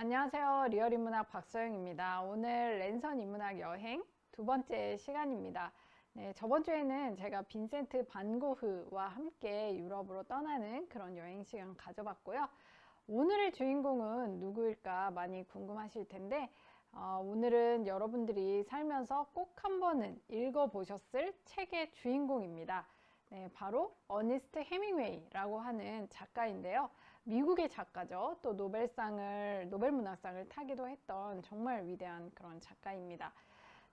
안녕하세요. 리얼인문학 박서영입니다. 오늘 랜선 인문학 여행 두 번째 시간입니다. 네, 저번 주에는 제가 빈센트 반 고흐와 함께 유럽으로 떠나는 그런 여행 시간 가져봤고요. 오늘의 주인공은 누구일까 많이 궁금하실 텐데 오늘은 여러분들이 살면서 꼭 한 번은 읽어보셨을 책의 주인공입니다. 네, 바로 어니스트 해밍웨이라고 하는 작가인데요. 미국의 작가죠. 또 노벨 문학상을 타기도 했던 정말 위대한 그런 작가입니다.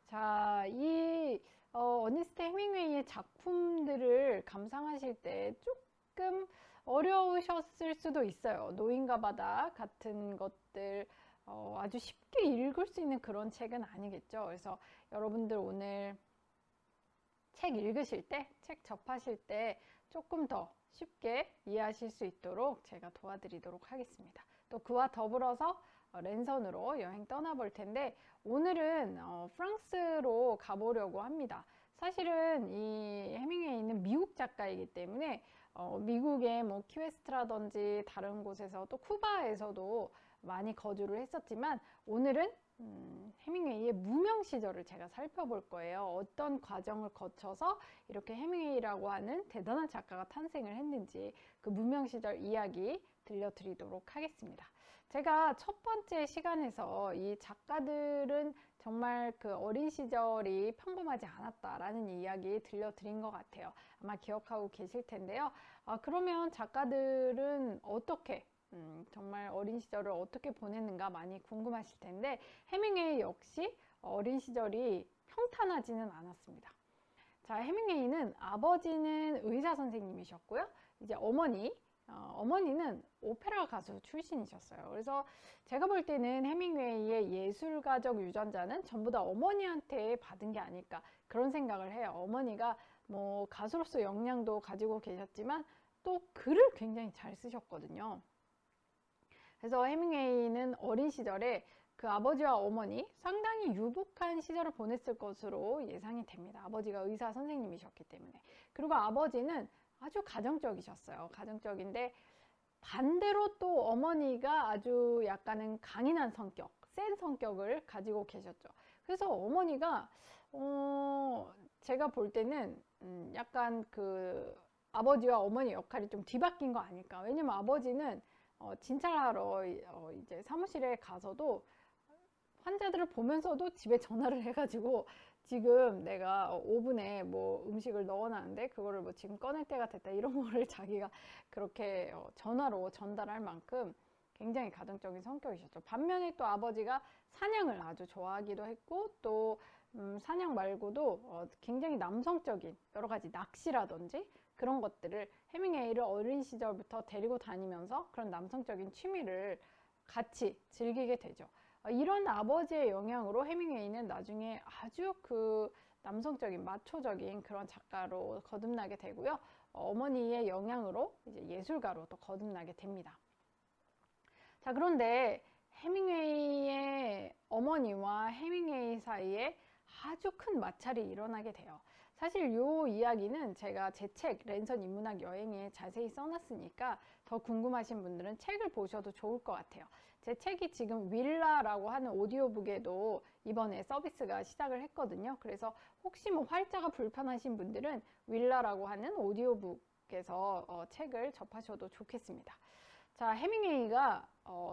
자, 이 어니스트 해밍웨이의 작품들을 감상하실 때 조금 어려우셨을 수도 있어요. 노인과 바다 같은 것들 아주 쉽게 읽을 수 있는 그런 책은 아니겠죠. 그래서 여러분들 오늘 책 읽으실 때, 책 접하실 때 조금 더 쉽게 이해하실 수 있도록 제가 도와드리도록 하겠습니다. 또 그와 더불어서 랜선으로 여행 떠나볼 텐데 오늘은 프랑스로 가보려고 합니다. 사실은 이 해밍웨이는 미국 작가이기 때문에 미국의 뭐 키웨스트라든지 다른 곳에서 또 쿠바에서도 많이 거주를 했었지만 오늘은 해밍웨이의 무명 시절을 제가 살펴볼 거예요. 어떤 과정을 거쳐서 이렇게 해밍웨이라고 하는 대단한 작가가 탄생을 했는지 그 무명 시절 이야기 들려드리도록 하겠습니다. 제가 첫 번째 시간에서 이 작가들은 정말 그 어린 시절이 평범하지 않았다라는 이야기 들려드린 것 같아요. 아마 기억하고 계실 텐데요. 그러면 작가들은 어떻게 정말 어린 시절을 어떻게 보냈는가 많이 궁금하실 텐데 해밍웨이 역시 어린 시절이 평탄하지는 않았습니다. 자, 해밍웨이는 아버지는 의사 선생님이셨고요. 이제 어머니는 오페라 가수 출신이셨어요. 그래서 제가 볼 때는 해밍웨이의 예술가적 유전자는 전부 다 어머니한테 받은 게 아닐까 그런 생각을 해요. 어머니가 뭐 가수로서 역량도 가지고 계셨지만 또 글을 굉장히 잘 쓰셨거든요. 그래서 해밍웨이는 어린 시절에 그 아버지와 어머니 상당히 유복한 시절을 보냈을 것으로 예상이 됩니다. 아버지가 의사 선생님이셨기 때문에. 그리고 아버지는 아주 가정적이셨어요. 가정적인데 반대로 또 어머니가 아주 약간은 강인한 성격, 센 성격을 가지고 계셨죠. 그래서 어머니가 제가 볼 때는 약간 그 아버지와 어머니 역할이 좀 뒤바뀐 거 아닐까. 왜냐면 아버지는 진찰하러 이제 사무실에 가서도 환자들을 보면서도 집에 전화를 해가지고 지금 내가 오븐에 뭐 음식을 넣어놨는데 그거를 뭐 지금 꺼낼 때가 됐다 이런 거를 자기가 그렇게 전화로 전달할 만큼 굉장히 가정적인 성격이셨죠. 반면에 또 아버지가 사냥을 아주 좋아하기도 했고 또 사냥 말고도 굉장히 남성적인 여러 가지 낚시라든지 그런 것들을 해밍웨이를 어린 시절부터 데리고 다니면서 그런 남성적인 취미를 같이 즐기게 되죠. 이런 아버지의 영향으로 해밍웨이는 나중에 아주 그 남성적인 마초적인 그런 작가로 거듭나게 되고요. 어머니의 영향으로 이제 예술가로 또 거듭나게 됩니다. 자, 그런데 해밍웨이의 어머니와 해밍웨이 사이에 아주 큰 마찰이 일어나게 돼요. 사실 이 이야기는 제가 제 책 랜선 인문학 여행에 자세히 써놨으니까 더 궁금하신 분들은 책을 보셔도 좋을 것 같아요. 제 책이 지금 윌라라고 하는 오디오북에도 이번에 서비스가 시작을 했거든요. 그래서 혹시 뭐 활자가 불편하신 분들은 윌라라고 하는 오디오북에서 책을 접하셔도 좋겠습니다. 자, 해밍웨이가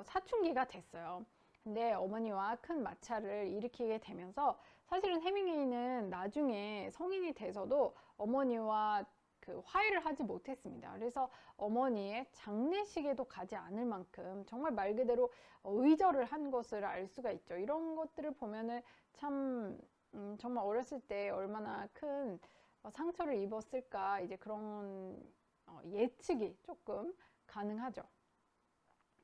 사춘기가 됐어요. 근데 어머니와 큰 마찰을 일으키게 되면서 사실은 해밍웨이는 나중에 성인이 돼서도 어머니와 그 화해를 하지 못했습니다. 그래서 어머니의 장례식에도 가지 않을 만큼 정말 말 그대로 의절을 한 것을 알 수가 있죠. 이런 것들을 보면은 참 정말 어렸을 때 얼마나 큰 상처를 입었을까 이제 그런 예측이 조금 가능하죠.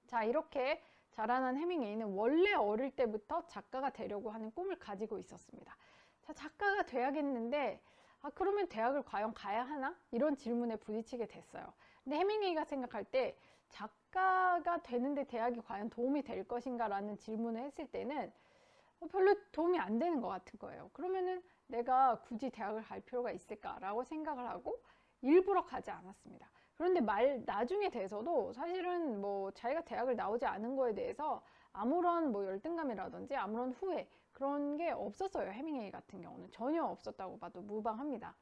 자, 이렇게 자라난 해밍웨이는 원래 어릴 때부터 작가가 되려고 하는 꿈을 가지고 있었습니다. 자, 작가가 돼야겠는데 그러면 대학을 과연 가야 하나? 이런 질문에 부딪히게 됐어요. 근데 해밍웨이가 생각할 때 작가가 되는데 대학이 과연 도움이 될 것인가 라는 질문을 했을 때는 별로 도움이 안 되는 것 같은 거예요. 그러면은 내가 굳이 대학을 갈 필요가 있을까라고 생각을 하고 일부러 가지 않았습니다. 그런데 나중에 돼서도 사실은 뭐 자기가 대학을 나오지 않은 거에 대해서 아무런 뭐 열등감이라든지 아무런 후회 그런 게 없었어요. 해밍웨이 같은 경우는 전혀 없었다고 봐도 무방합니다.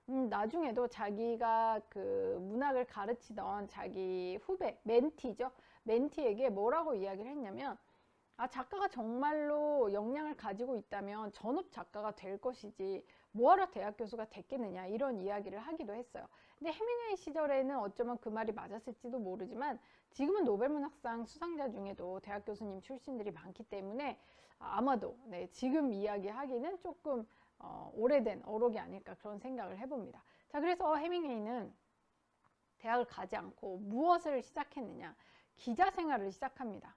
나중에도 자기가 그 문학을 가르치던 자기 후배, 멘티죠. 멘티에게 뭐라고 이야기를 했냐면, 작가가 정말로 역량을 가지고 있다면 전업 작가가 될 것이지 뭐하러 대학 교수가 됐겠느냐, 이런 이야기를 하기도 했어요. 근데 해밍웨이 시절에는 어쩌면 그 말이 맞았을지도 모르지만 지금은 노벨문학상 수상자 중에도 대학 교수님 출신들이 많기 때문에 아마도 지금 이야기하기는 조금 오래된 어록이 아닐까, 그런 생각을 해봅니다. 자, 그래서 해밍웨이는 대학을 가지 않고 무엇을 시작했느냐, 기자 생활을 시작합니다.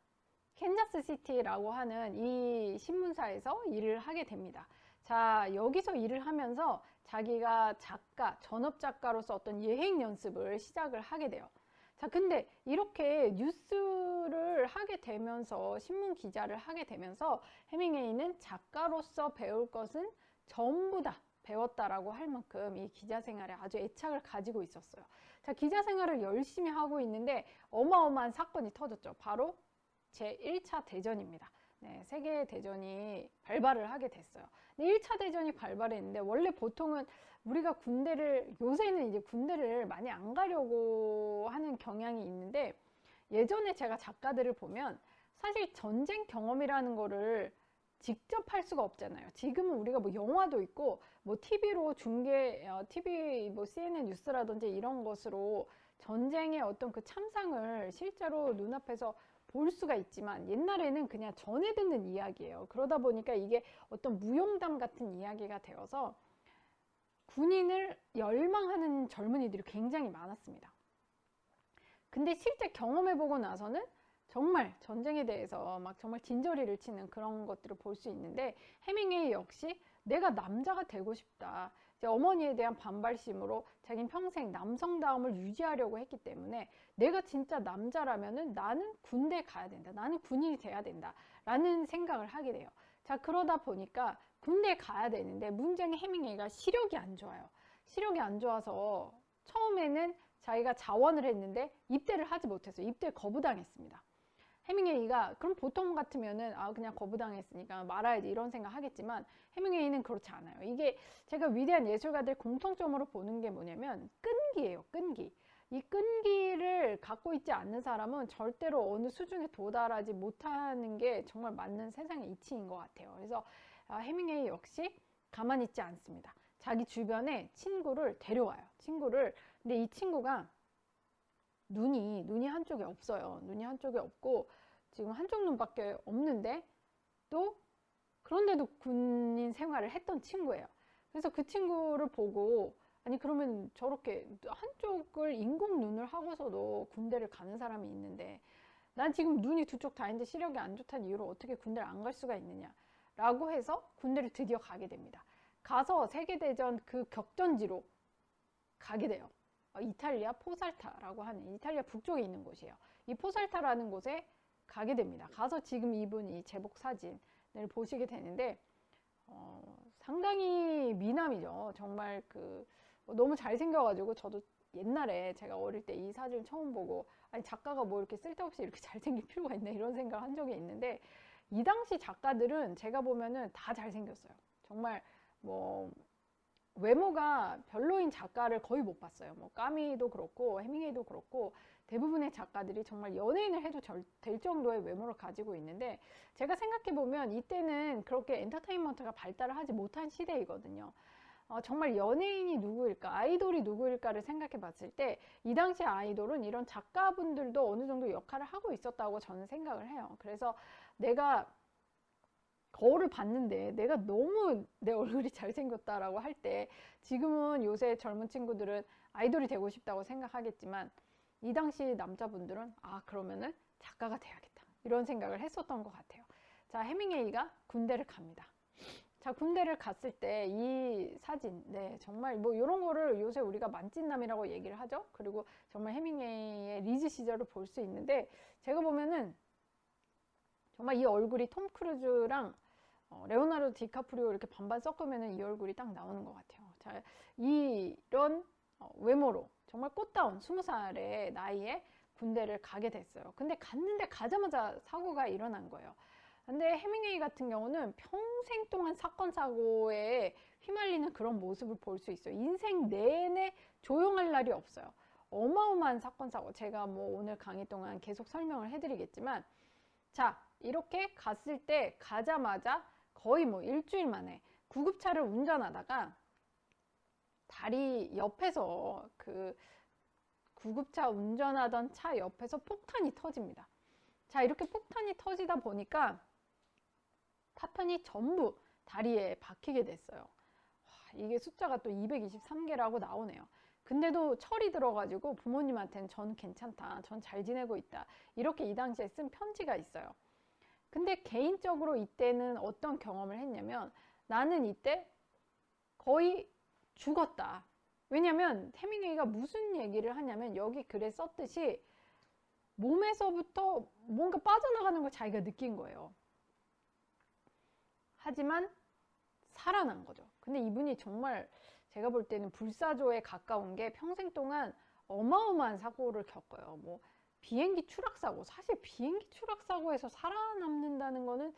캔자스 시티라고 하는 이 신문사에서 일을 하게 됩니다. 자, 여기서 일을 하면서 자기가 작가, 전업 작가로서 어떤 예행 연습을 시작을 하게 돼요. 자, 근데 이렇게 뉴스를 하게 되면서, 신문 기자를 하게 되면서 해밍웨이는 작가로서 배울 것은 전부 다 배웠다라고 할 만큼 이 기자 생활에 아주 애착을 가지고 있었어요. 자, 기자 생활을 열심히 하고 있는데 어마어마한 사건이 터졌죠. 바로 제1차 대전입니다. 세계대전이 발발을 하게 됐어요. 1차 대전이 발발했는데, 원래 보통은 우리가 군대를, 요새는 이제 군대를 많이 안 가려고 하는 경향이 있는데, 예전에 제가 작가들을 보면 사실 전쟁 경험이라는 거를 직접 할 수가 없잖아요. 지금은 우리가 뭐 영화도 있고 뭐 TV로 TV 뭐 CNN 뉴스라든지 이런 것으로 전쟁의 어떤 그 참상을 실제로 눈앞에서 볼 수가 있지만, 옛날에는 그냥 전해 듣는 이야기예요. 그러다 보니까 이게 어떤 무용담 같은 이야기가 되어서 군인을 열망하는 젊은이들이 굉장히 많았습니다. 근데 실제 경험해보고 나서는 정말 전쟁에 대해서 막 정말 진저리를 치는 그런 것들을 볼 수 있는데, 해밍웨이 역시 내가 남자가 되고 싶다, 이제 어머니에 대한 반발심으로 자기는 평생 남성다움을 유지하려고 했기 때문에 내가 진짜 남자라면은 나는 군대에 가야 된다, 나는 군인이 돼야 된다 라는 생각을 하게 돼요. 자, 그러다 보니까 군대에 가야 되는데, 문제는 해밍웨이가 시력이 안 좋아요. 시력이 안 좋아서 처음에는 자기가 자원을 했는데 입대를 하지 못해서 입대 거부당했습니다. 해밍웨이가, 그럼 보통 같으면은 그냥 거부당했으니까 말아야지 이런 생각 하겠지만, 해밍웨이는 그렇지 않아요. 이게 제가 위대한 예술가들 공통점으로 보는 게 뭐냐면 끈기예요. 끈기. 이 끈기를 갖고 있지 않는 사람은 절대로 어느 수준에 도달하지 못하는 게 정말 맞는 세상의 이치인 것 같아요. 그래서 해밍웨이 역시 가만히 있지 않습니다. 자기 주변에 친구를 데려와요. 근데 이 친구가 눈이 한쪽에 없어요. 눈이 한쪽에 없고 지금 한쪽 눈밖에 없는데, 또 그런데도 군인 생활을 했던 친구예요. 그래서 그 친구를 보고, 아니 그러면 저렇게 한쪽을 인공 눈을 하고서도 군대를 가는 사람이 있는데, 난 지금 눈이 두 쪽 다 있는데 시력이 안 좋다는 이유로 어떻게 군대를 안 갈 수가 있느냐 라고 해서 군대를 드디어 가게 됩니다. 가서 세계대전 그 격전지로 가게 돼요. 이탈리아 포살타라고 하는, 이탈리아 북쪽에 있는 곳이에요. 이 포살타라는 곳에 가게 됩니다. 가서 지금 입은 제복 사진을 보시게 되는데, 상당히 미남이죠. 정말 너무 잘생겨가지고, 저도 옛날에 제가 어릴 때 이 사진을 처음 보고, 아니 작가가 뭐 이렇게 쓸데없이 이렇게 잘생길 필요가 있나 이런 생각을 한 적이 있는데, 이 당시 작가들은 제가 보면은 다 잘생겼어요. 정말 뭐 외모가 별로인 작가를 거의 못 봤어요. 뭐 까미도 그렇고 해밍웨이도 그렇고 대부분의 작가들이 정말 연예인을 해도 될 정도의 외모를 가지고 있는데, 제가 생각해 보면 이때는 그렇게 엔터테인먼트가 발달을 하지 못한 시대이거든요. 정말 연예인이 누구일까, 아이돌이 누구일까를 생각해 봤을 때 이 당시 아이돌은 이런 작가분들도 어느 정도 역할을 하고 있었다고 저는 생각을 해요. 그래서 내가 거울을 봤는데 내가 너무 내 얼굴이 잘생겼다라고 할 때, 지금은 요새 젊은 친구들은 아이돌이 되고 싶다고 생각하겠지만, 이 당시 남자분들은 그러면은 작가가 돼야겠다 이런 생각을 했었던 것 같아요. 자, 해밍웨이가 군대를 갑니다. 자, 군대를 갔을 때 이 사진, 정말 뭐 이런 거를 요새 우리가 만찢남이라고 얘기를 하죠. 그리고 정말 해밍웨이의 리즈 시절을 볼 수 있는데, 제가 보면은 정말 이 얼굴이 톰 크루즈랑 레오나르도 디카프리오 이렇게 반반 섞으면 이 얼굴이 딱 나오는 것 같아요. 자, 이런 외모로 정말 꽃다운 20살의 나이에 군대를 가게 됐어요. 근데 갔는데 가자마자 사고가 일어난 거예요. 근데 해밍웨이 같은 경우는 평생 동안 사건 사고에 휘말리는 그런 모습을 볼 수 있어요. 인생 내내 조용할 날이 없어요. 어마어마한 사건 사고, 제가 뭐 오늘 강의 동안 계속 설명을 해드리겠지만, 자, 이렇게 갔을 때 가자마자 거의 뭐 일주일 만에 구급차를 운전하다가 다리 옆에서, 그 구급차 운전하던 차 옆에서 폭탄이 터집니다. 자, 이렇게 폭탄이 터지다 보니까 파편이 전부 다리에 박히게 됐어요. 와, 이게 숫자가 또 223개라고 나오네요. 근데도 철이 들어가지고 부모님한테는 전 괜찮다, 전 잘 지내고 있다, 이렇게 이 당시에 쓴 편지가 있어요. 근데 개인적으로 이때는 어떤 경험을 했냐면, 나는 이때 거의 죽었다. 왜냐면 해밍웨이가 무슨 얘기를 하냐면, 여기 글에 썼듯이 몸에서부터 뭔가 빠져나가는 걸 자기가 느낀 거예요. 하지만 살아난 거죠. 근데 이분이 정말 제가 볼 때는 불사조에 가까운 게, 평생 동안 어마어마한 사고를 겪어요. 뭐 비행기 추락사고, 사실 비행기 추락사고에서 살아남는다는 거는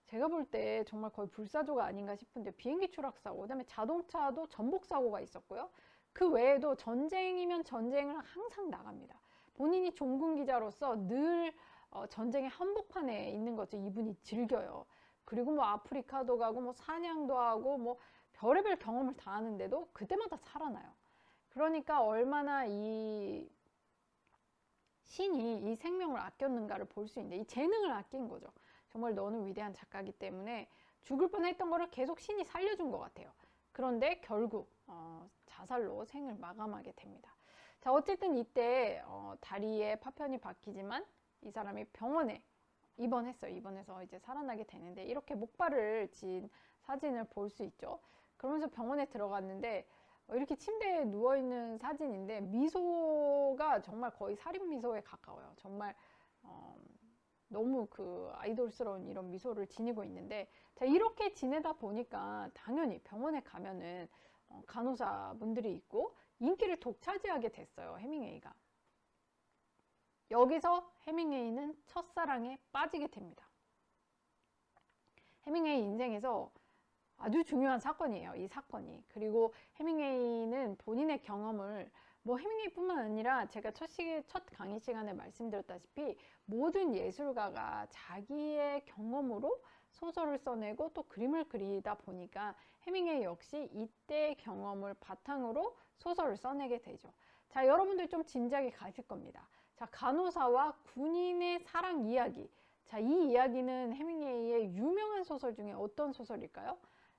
제가 볼 때 정말 거의 불사조가 아닌가 싶은데, 비행기 추락사고, 그 다음에 자동차도 전복사고가 있었고요. 그 외에도 전쟁이면 전쟁을 항상 나갑니다. 본인이 종군기자로서 늘 전쟁의 한복판에 있는 것을 이분이 즐겨요. 그리고 뭐 아프리카도 가고 뭐 사냥도 하고 뭐 별의별 경험을 다 하는데도 그때마다 살아나요. 그러니까 얼마나 이 신이 이 생명을 아꼈는가를 볼 수 있는데, 이 재능을 아낀 거죠. 정말 너는 위대한 작가이기 때문에 죽을 뻔했던 거를 계속 신이 살려준 것 같아요. 그런데 결국 자살로 생을 마감하게 됩니다. 자, 어쨌든 이때 다리에 파편이 박히지만 이 사람이 병원에 입원했어요. 입원해서 이제 살아나게 되는데, 이렇게 목발을 진 사진을 볼 수 있죠. 그러면서 병원에 들어갔는데 이렇게 침대에 누워있는 사진인데, 미소가 정말 거의 살인 미소에 가까워요. 정말 너무 그 아이돌스러운 이런 미소를 지니고 있는데, 자, 이렇게 지내다 보니까 당연히 병원에 가면은 간호사분들이 있고 인기를 독차지하게 됐어요, 해밍웨이가. 여기서 해밍웨이는 첫사랑에 빠지게 됩니다. 해밍웨이 인생에서 아주 중요한 사건이에요, 이 사건이. 그리고 해밍웨이는 본인의 경험을, 뭐 해밍웨이뿐만 아니라 제가 첫 강의 시간에 말씀드렸다시피 모든 예술가가 자기의 경험으로 소설을 써내고 또 그림을 그리다 보니까, 해밍웨이 역시 이때 경험을 바탕으로 소설을 써내게 되죠. 자, 여러분들 좀 짐작이 가실 겁니다. 자, 간호사와 군인의 사랑 이야기. 자, 이 이야기는 해밍웨이의 유명한 소설 중에 어떤 소설일까요?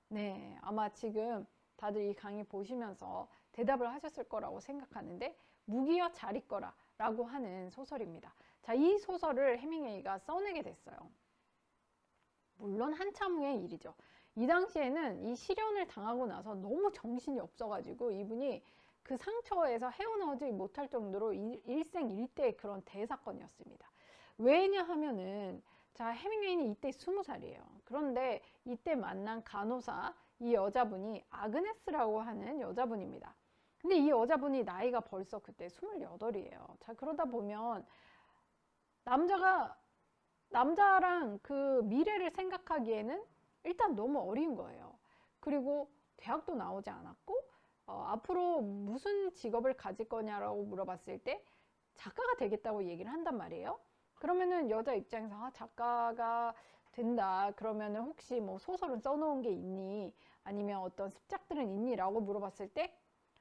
네, 아마 지금 다들 이 강의 보시면서 대답을 하셨을 거라고 생각하는데, 무기여 잘 있거라 라고 하는 소설입니다. 자, 이 소설을 해밍웨이가 써내게 됐어요. 물론 한참 후의 일이죠. 이 당시에는 이 실연을 당하고 나서 너무 정신이 없어가지고 이분이 그 상처에서 헤어나오지 못할 정도로 일생일대의 그런 대사건이었습니다. 왜냐하면은, 자, 해밍웨이는 이때 20살이에요. 그런데 이때 만난 간호사, 이 여자분이 아그네스라고 하는 여자분입니다. 근데 이 여자분이 나이가 벌써 그때 28이에요. 자, 그러다 보면 남자랑 그 미래를 생각하기에는 일단 너무 어린 거예요. 그리고 대학도 나오지 않았고, 앞으로 무슨 직업을 가질 거냐라고 물어봤을 때 작가가 되겠다고 얘기를 한단 말이에요. 그러면은 여자 입장에서 작가가 된다 그러면은 혹시 뭐 소설은 써놓은 게 있니? 아니면 어떤 습작들은 있니? 라고 물어봤을 때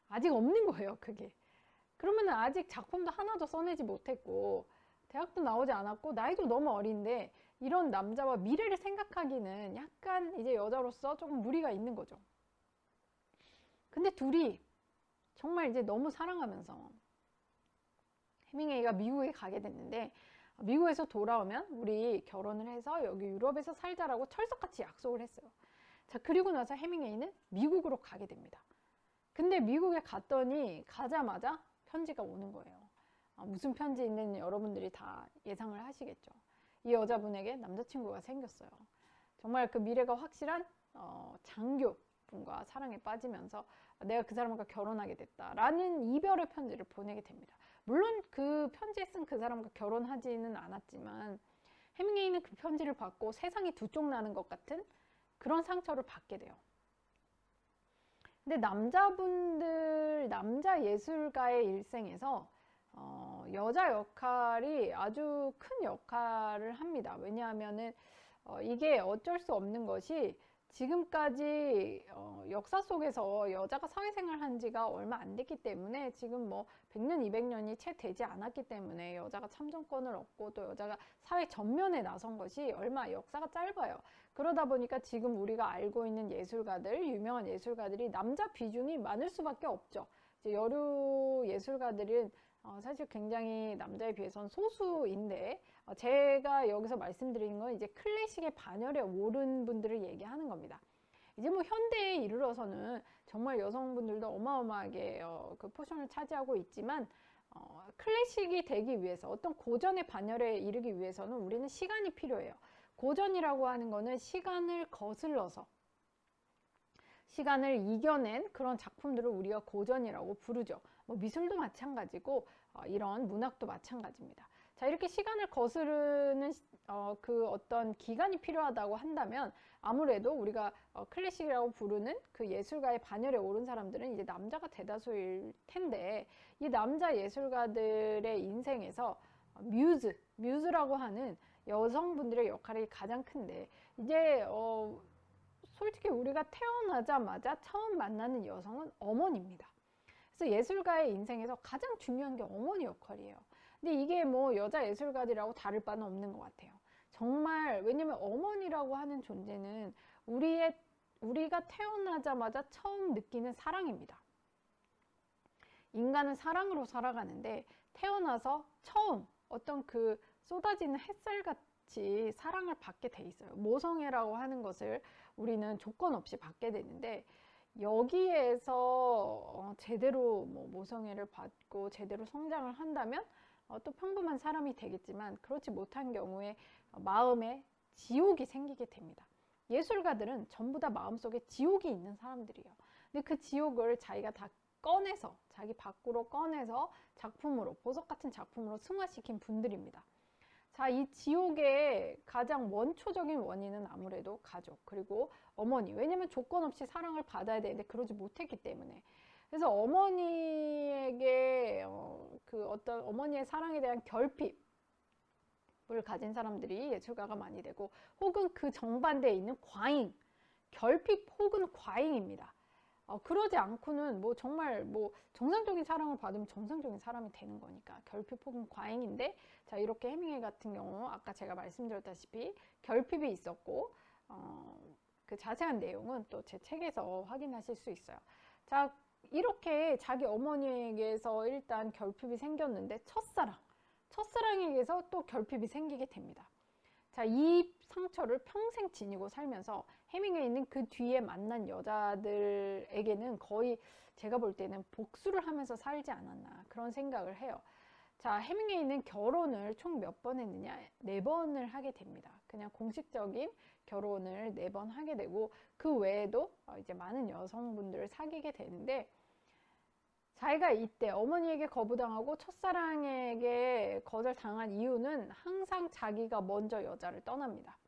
아직 없는 거예요, 그게. 그러면은 아직 작품도 하나도 써내지 못했고, 대학도 나오지 않았고, 나이도 너무 어린데, 이런 남자와 미래를 생각하기는 약간 이제 여자로서 조금 무리가 있는 거죠. 근데 둘이 정말 이제 너무 사랑하면서 해밍웨이가 미국에 가게 됐는데, 미국에서 돌아오면 우리 결혼을 해서 여기 유럽에서 살자라고 철석같이 약속을 했어요. 자, 그리고 나서 해밍웨이는 미국으로 가게 됩니다. 근데 미국에 갔더니 가자마자 편지가 오는 거예요. 무슨 편지 있는지 여러분들이 다 예상을 하시겠죠. 이 여자분에게 남자친구가 생겼어요. 정말 그 미래가 확실한 장교분과 사랑에 빠지면서 내가 그 사람과 결혼하게 됐다라는 이별의 편지를 보내게 됩니다. 물론 그 편지에 쓴 그 사람과 결혼하지는 않았지만 해밍웨이는 그 편지를 받고 세상이 두 쪽 나는 것 같은 그런 상처를 받게 돼요. 근데 남자 예술가의 일생에서 여자 역할이 아주 큰 역할을 합니다. 왜냐하면은 이게 어쩔 수 없는 것이 지금까지 역사 속에서 여자가 사회생활 한 지가 얼마 안 됐기 때문에 지금 뭐 100년, 200년이 채 되지 않았기 때문에 여자가 참정권을 얻고 또 여자가 사회 전면에 나선 것이 얼마 역사가 짧아요. 그러다 보니까 지금 우리가 알고 있는 예술가들, 유명한 예술가들이 남자 비중이 많을 수밖에 없죠. 이제 여류 예술가들은 사실 굉장히 남자에 비해서는 소수인데 제가 여기서 말씀드리는 건 이제 클래식의 반열에 오른 분들을 얘기하는 겁니다. 이제 뭐 현대에 이르러서는 정말 여성분들도 어마어마하게 그 포션을 차지하고 있지만 클래식이 되기 위해서 어떤 고전의 반열에 이르기 위해서는 우리는 시간이 필요해요. 고전이라고 하는 거는 시간을 거슬러서 시간을 이겨낸 그런 작품들을 우리가 고전이라고 부르죠. 뭐 미술도 마찬가지고 이런 문학도 마찬가지입니다. 자, 이렇게 시간을 거스르는 그 어떤 기간이 필요하다고 한다면 아무래도 우리가 클래식이라고 부르는 그 예술가의 반열에 오른 사람들은 이제 남자가 대다수일 텐데 이 남자 예술가들의 인생에서 뮤즈라고 하는 여성분들의 역할이 가장 큰데 이제 솔직히 우리가 태어나자마자 처음 만나는 여성은 어머니입니다. 그래서 예술가의 인생에서 가장 중요한 게 어머니 역할이에요. 근데 이게 뭐 여자 예술가들이라고 다를 바는 없는 것 같아요. 정말 왜냐면 어머니라고 하는 존재는 우리가 태어나자마자 처음 느끼는 사랑입니다. 인간은 사랑으로 살아가는데 태어나서 처음 어떤 그 쏟아지는 햇살같이 사랑을 받게 돼 있어요. 모성애라고 하는 것을 우리는 조건 없이 받게 되는데 여기에서 제대로 뭐 모성애를 받고 제대로 성장을 한다면 또 평범한 사람이 되겠지만 그렇지 못한 경우에 마음에 지옥이 생기게 됩니다. 예술가들은 전부 다 마음속에 지옥이 있는 사람들이에요. 근데 그 지옥을 자기가 다 꺼내서 자기 밖으로 꺼내서 작품으로 보석 같은 작품으로 승화시킨 분들입니다. 자, 이 지옥의 가장 원초적인 원인은 아무래도 가족 그리고 어머니. 왜냐면 조건 없이 사랑을 받아야 되는데 그러지 못했기 때문에. 그래서 어머니에게 그 어떤 어머니의 사랑에 대한 결핍을 가진 사람들이 예술가가 많이 되고 혹은 그 정반대에 있는 과잉, 결핍 혹은 과잉입니다. 그러지 않고는 뭐 정말 뭐 정상적인 사랑을 받으면 정상적인 사람이 되는 거니까 결핍 혹은 과잉인데 자 이렇게 해밍웨이 같은 경우 아까 제가 말씀드렸다시피 결핍이 있었고 그 자세한 내용은 또 제 책에서 확인하실 수 있어요. 자 이렇게 자기 어머니에게서 일단 결핍이 생겼는데 첫사랑에게서 또 결핍이 생기게 됩니다. 자, 이 상처를 평생 지니고 살면서 해밍웨이는 그 뒤에 만난 여자들에게는 거의 제가 볼 때는 복수를 하면서 살지 않았나 그런 생각을 해요. 자, 해밍웨이는 결혼을 총 몇 번 했느냐? 4번을 하게 됩니다. 그냥 공식적인 결혼을 4번 하게 되고 그 외에도 이제 많은 여성분들을 사귀게 되는데 자기가 이때 어머니에게 거부당하고 첫사랑에게 거절당한 이유는 항상 자기가 먼저 여자를 떠납니다.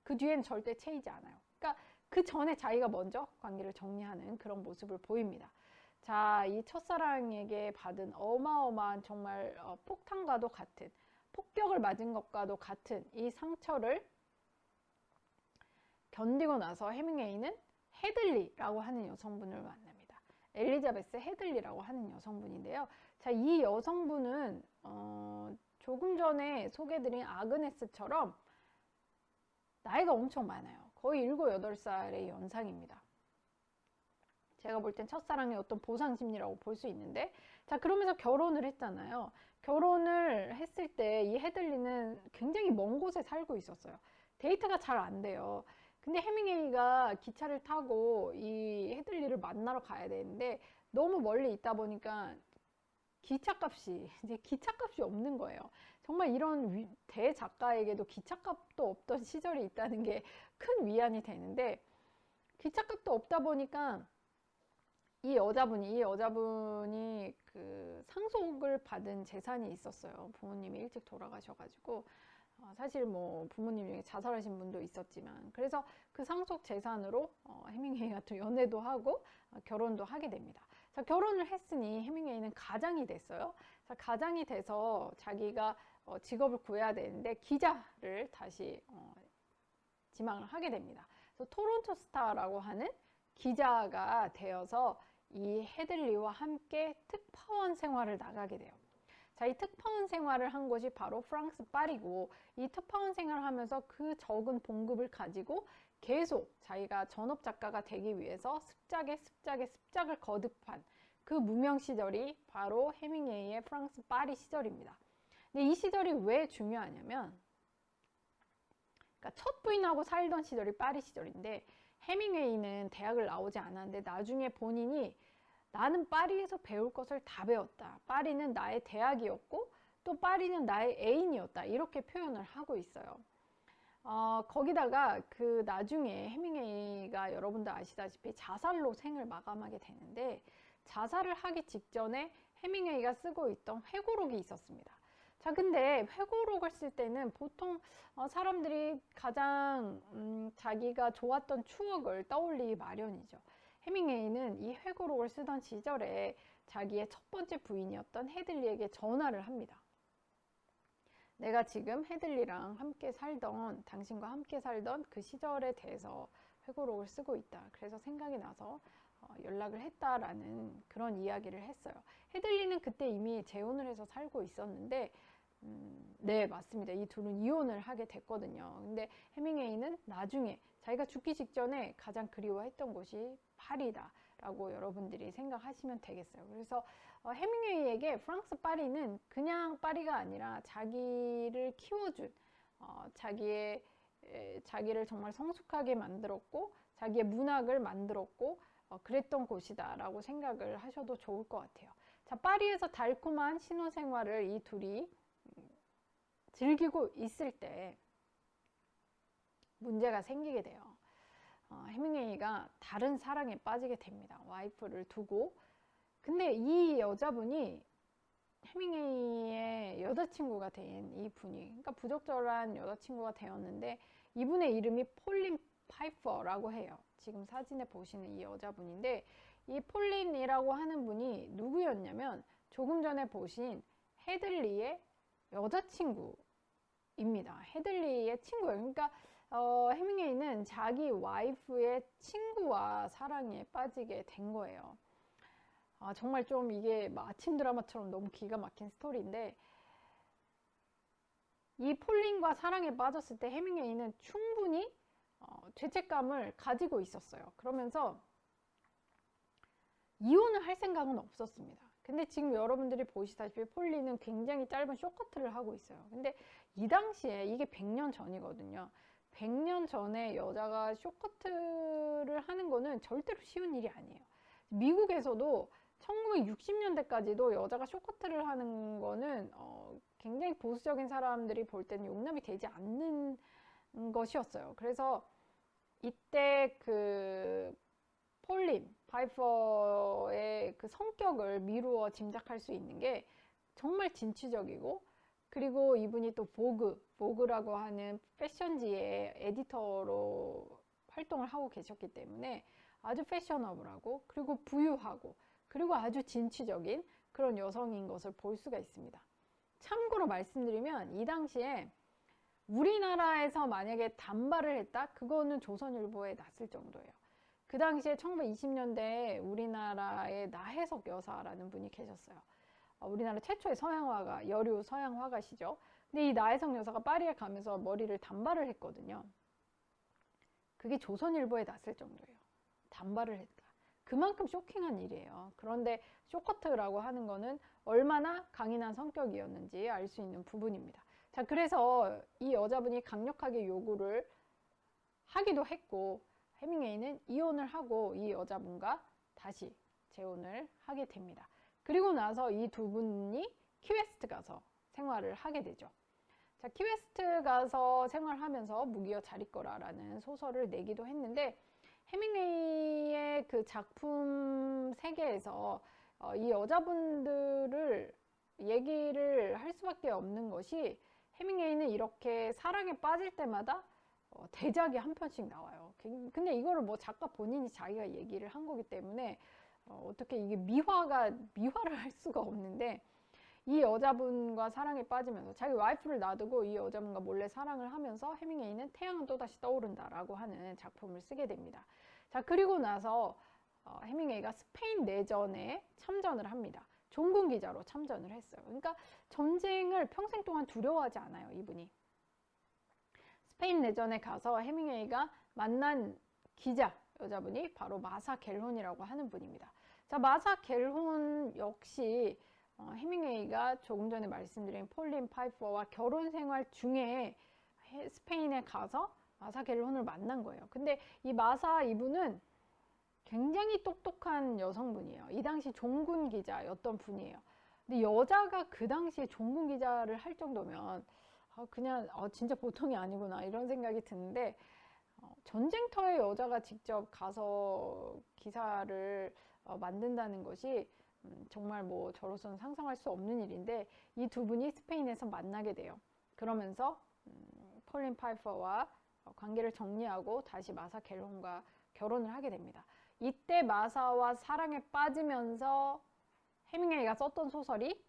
그 뒤엔 절대 채이지 않아요. 그러니까 그 전에 자기가 먼저 관계를 정리하는 그런 모습을 보입니다. 자, 이 첫사랑에게 받은 어마어마한 정말 폭탄과도 같은 폭격을 맞은 것과도 같은 이 상처를 견디고 나서 해밍웨이는 헤들리라고 하는 여성분을 만납니다. 엘리자베스 헤들리라고 하는 여성분인데요. 자, 이 여성분은 조금 전에 소개해드린 아그네스처럼 나이가 엄청 많아요. 거의 7, 8살의 연상입니다. 제가 볼 땐 첫사랑의 어떤 보상심리라고 볼 수 있는데 자 그러면서 결혼을 했잖아요. 결혼을 했을 때 이 헤들리는 굉장히 먼 곳에 살고 있었어요. 데이트가 잘 안 돼요. 근데 해밍웨이가 기차를 타고 이 헤들리를 만나러 가야 되는데 너무 멀리 있다 보니까 기차값이 없는 거예요. 정말 이런 대작가에게도 기차값도 없던 시절이 있다는 게 큰 위안이 되는데 기차값도 없다 보니까 이 여자분이 그 상속을 받은 재산이 있었어요. 부모님이 일찍 돌아가셔가지고 사실 뭐 부모님 중에 자살하신 분도 있었지만, 그래서 그 상속 재산으로 해밍웨이가 또 연애도 하고 결혼도 하게 됩니다. 자, 결혼을 했으니 해밍웨이는 가장이 됐어요. 자, 가장이 돼서 자기가 직업을 구해야 되는데 기자를 다시 지망을 하게 됩니다. 그래서 토론토 스타라고 하는 기자가 되어서 이 헤들리와 함께 특파원 생활을 나가게 돼요. 자, 이 특파원 생활을 한 곳이 바로 프랑스 파리고, 이 특파원 생활을 하면서 그 적은 봉급을 가지고 계속 자기가 전업 작가가 되기 위해서 습작을 거듭한 그 무명 시절이 바로 해밍웨이의 프랑스 파리 시절입니다. 근데 이 시절이 왜 중요하냐면, 그러니까 첫 부인하고 살던 시절이 파리 시절인데, 해밍웨이는 대학을 나오지 않았는데 나중에 본인이 나는 파리에서 배울 것을 다 배웠다. 파리는 나의 대학이었고 또 파리는 나의 애인이었다. 이렇게 표현을 하고 있어요. 거기다가 그 나중에 해밍웨이가 여러분들 아시다시피 자살로 생을 마감하게 되는데, 자살을 하기 직전에 해밍웨이가 쓰고 있던 회고록이 있었습니다. 자, 근데 회고록을 쓸 때는 보통 사람들이 가장 자기가 좋았던 추억을 떠올리기 마련이죠. 해밍웨이는 이 회고록을 쓰던 시절에 자기의 첫 번째 부인이었던 헤들리에게 전화를 합니다. 내가 지금 헤들리랑 함께 살던, 당신과 함께 살던 그 시절에 대해서 회고록을 쓰고 있다. 그래서 생각이 나서 연락을 했다라는 그런 이야기를 했어요. 헤들리는 그때 이미 재혼을 해서 살고 있었는데, 네, 맞습니다. 이 둘은 이혼을 하게 됐거든요. 근데 해밍웨이는 나중에 자기가 죽기 직전에 가장 그리워했던 곳이 파리다 라고 여러분들이 생각하시면 되겠어요. 그래서 해밍웨이에게 프랑스 파리는 그냥 파리가 아니라 자기를 키워준, 자기를 정말 성숙하게 만들었고 자기의 문학을 만들었고 그랬던 곳이다 라고 생각을 하셔도 좋을 것 같아요. 자, 파리에서 달콤한 신혼생활을 이 둘이 즐기고 있을 때 문제가 생기게 돼요. 해밍웨이가 다른 사랑에 빠지게 됩니다. 와이프를 두고. 근데 이 여자분이 해밍웨이의 여자친구가 된 이 분이, 그러니까 부적절한 여자친구가 되었는데, 이분의 이름이 폴린 파이퍼라고 해요. 지금 사진에 보시는 이 여자분인데, 이 폴린이라고 하는 분이 누구였냐면 조금 전에 보신 헤들리의 여자친구입니다. 헤들리의 친구예요. 그러니까 해밍웨이는 자기 와이프의 친구와 사랑에 빠지게 된 거예요. 정말 좀 이게 아침 드라마처럼 너무 기가 막힌 스토리인데, 이 폴린과 사랑에 빠졌을 때 해밍웨이는 충분히 죄책감을 가지고 있었어요. 그러면서 이혼을 할 생각은 없었습니다. 근데 지금 여러분들이 보시다시피 폴린은 굉장히 짧은 쇼커트를 하고 있어요. 근데 이 당시에 이게 100년 전이거든요. 100년 전에 여자가 쇼커트를 하는 거는 절대로 쉬운 일이 아니에요. 미국에서도 1960년대까지도 여자가 쇼커트를 하는 거는 굉장히 보수적인 사람들이 볼 때는 용납이 되지 않는 것이었어요. 그래서 이때 그 폴린 파이퍼의 그 성격을 미루어 짐작할 수 있는 게 정말 진취적이고, 그리고 이분이 또 보그라고 하는 패션지의 에디터로 활동을 하고 계셨기 때문에 아주 패셔너블하고, 그리고 부유하고, 그리고 아주 진취적인 그런 여성인 것을 볼 수가 있습니다. 참고로 말씀드리면 이 당시에 우리나라에서 만약에 단발을 했다? 그거는 조선일보에 났을 정도예요. 그 당시에 1920년대에 우리나라의 나혜석 여사라는 분이 계셨어요. 우리나라 최초의 서양화가, 여류 서양화가시죠. 근데 이 나혜석 여사가 파리에 가면서 머리를 단발을 했거든요. 그게 조선일보에 났을 정도예요. 단발을 했다. 그만큼 쇼킹한 일이에요. 그런데 쇼커트라고 하는 거는 얼마나 강인한 성격이었는지 알 수 있는 부분입니다. 자, 그래서 이 여자분이 강력하게 요구를 하기도 했고, 해밍웨이는 이혼을 하고 이 여자분과 다시 재혼을 하게 됩니다. 그리고 나서 이 두 분이 키웨스트 가서 생활을 하게 되죠. 자, 키웨스트 가서 생활하면서 무기여 잘 있거라라는 소설을 내기도 했는데, 해밍웨이의 그 작품 세계에서 이 여자분들을 얘기를 할 수밖에 없는 것이, 해밍웨이는 이렇게 사랑에 빠질 때마다 대작이 한 편씩 나와요. 근데 이거를 뭐 작가 본인이 자기가 얘기를 한 거기 때문에 어떻게 이게 미화를 할 수가 없는데, 이 여자분과 사랑에 빠지면서 자기 와이프를 놔두고 이 여자분과 몰래 사랑을 하면서 해밍웨이는 태양은 또다시 떠오른다 라고 하는 작품을 쓰게 됩니다. 자, 그리고 나서 해밍웨이가 스페인 내전에 참전을 합니다. 종군 기자로 참전을 했어요. 그러니까 전쟁을 평생 동안 두려워하지 않아요, 이분이. 스페인 내전에 가서 해밍웨이가 만난 기자 여자분이 바로 마사 갤혼이라고 하는 분입니다. 자, 마사 갤혼 역시 해밍웨이가 조금 전에 말씀드린 폴린 파이퍼와 결혼 생활 중에 스페인에 가서 마사 갤혼을 만난 거예요. 근데 이 마사 이분은 굉장히 똑똑한 여성분이에요. 이 당시 종군 기자였던 분이에요. 근데 여자가 그 당시에 종군 기자를 할 정도면 그냥 진짜 보통이 아니구나 이런 생각이 드는데, 전쟁터에 여자가 직접 가서 기사를 만든다는 것이 정말 뭐 저로서는 상상할 수 없는 일인데, 이 두 분이 스페인에서 만나게 돼요. 그러면서 폴린 파이퍼와 관계를 정리하고 다시 마사 갤혼과 결혼을 하게 됩니다. 이때 마사와 사랑에 빠지면서 해밍웨이가 썼던 소설이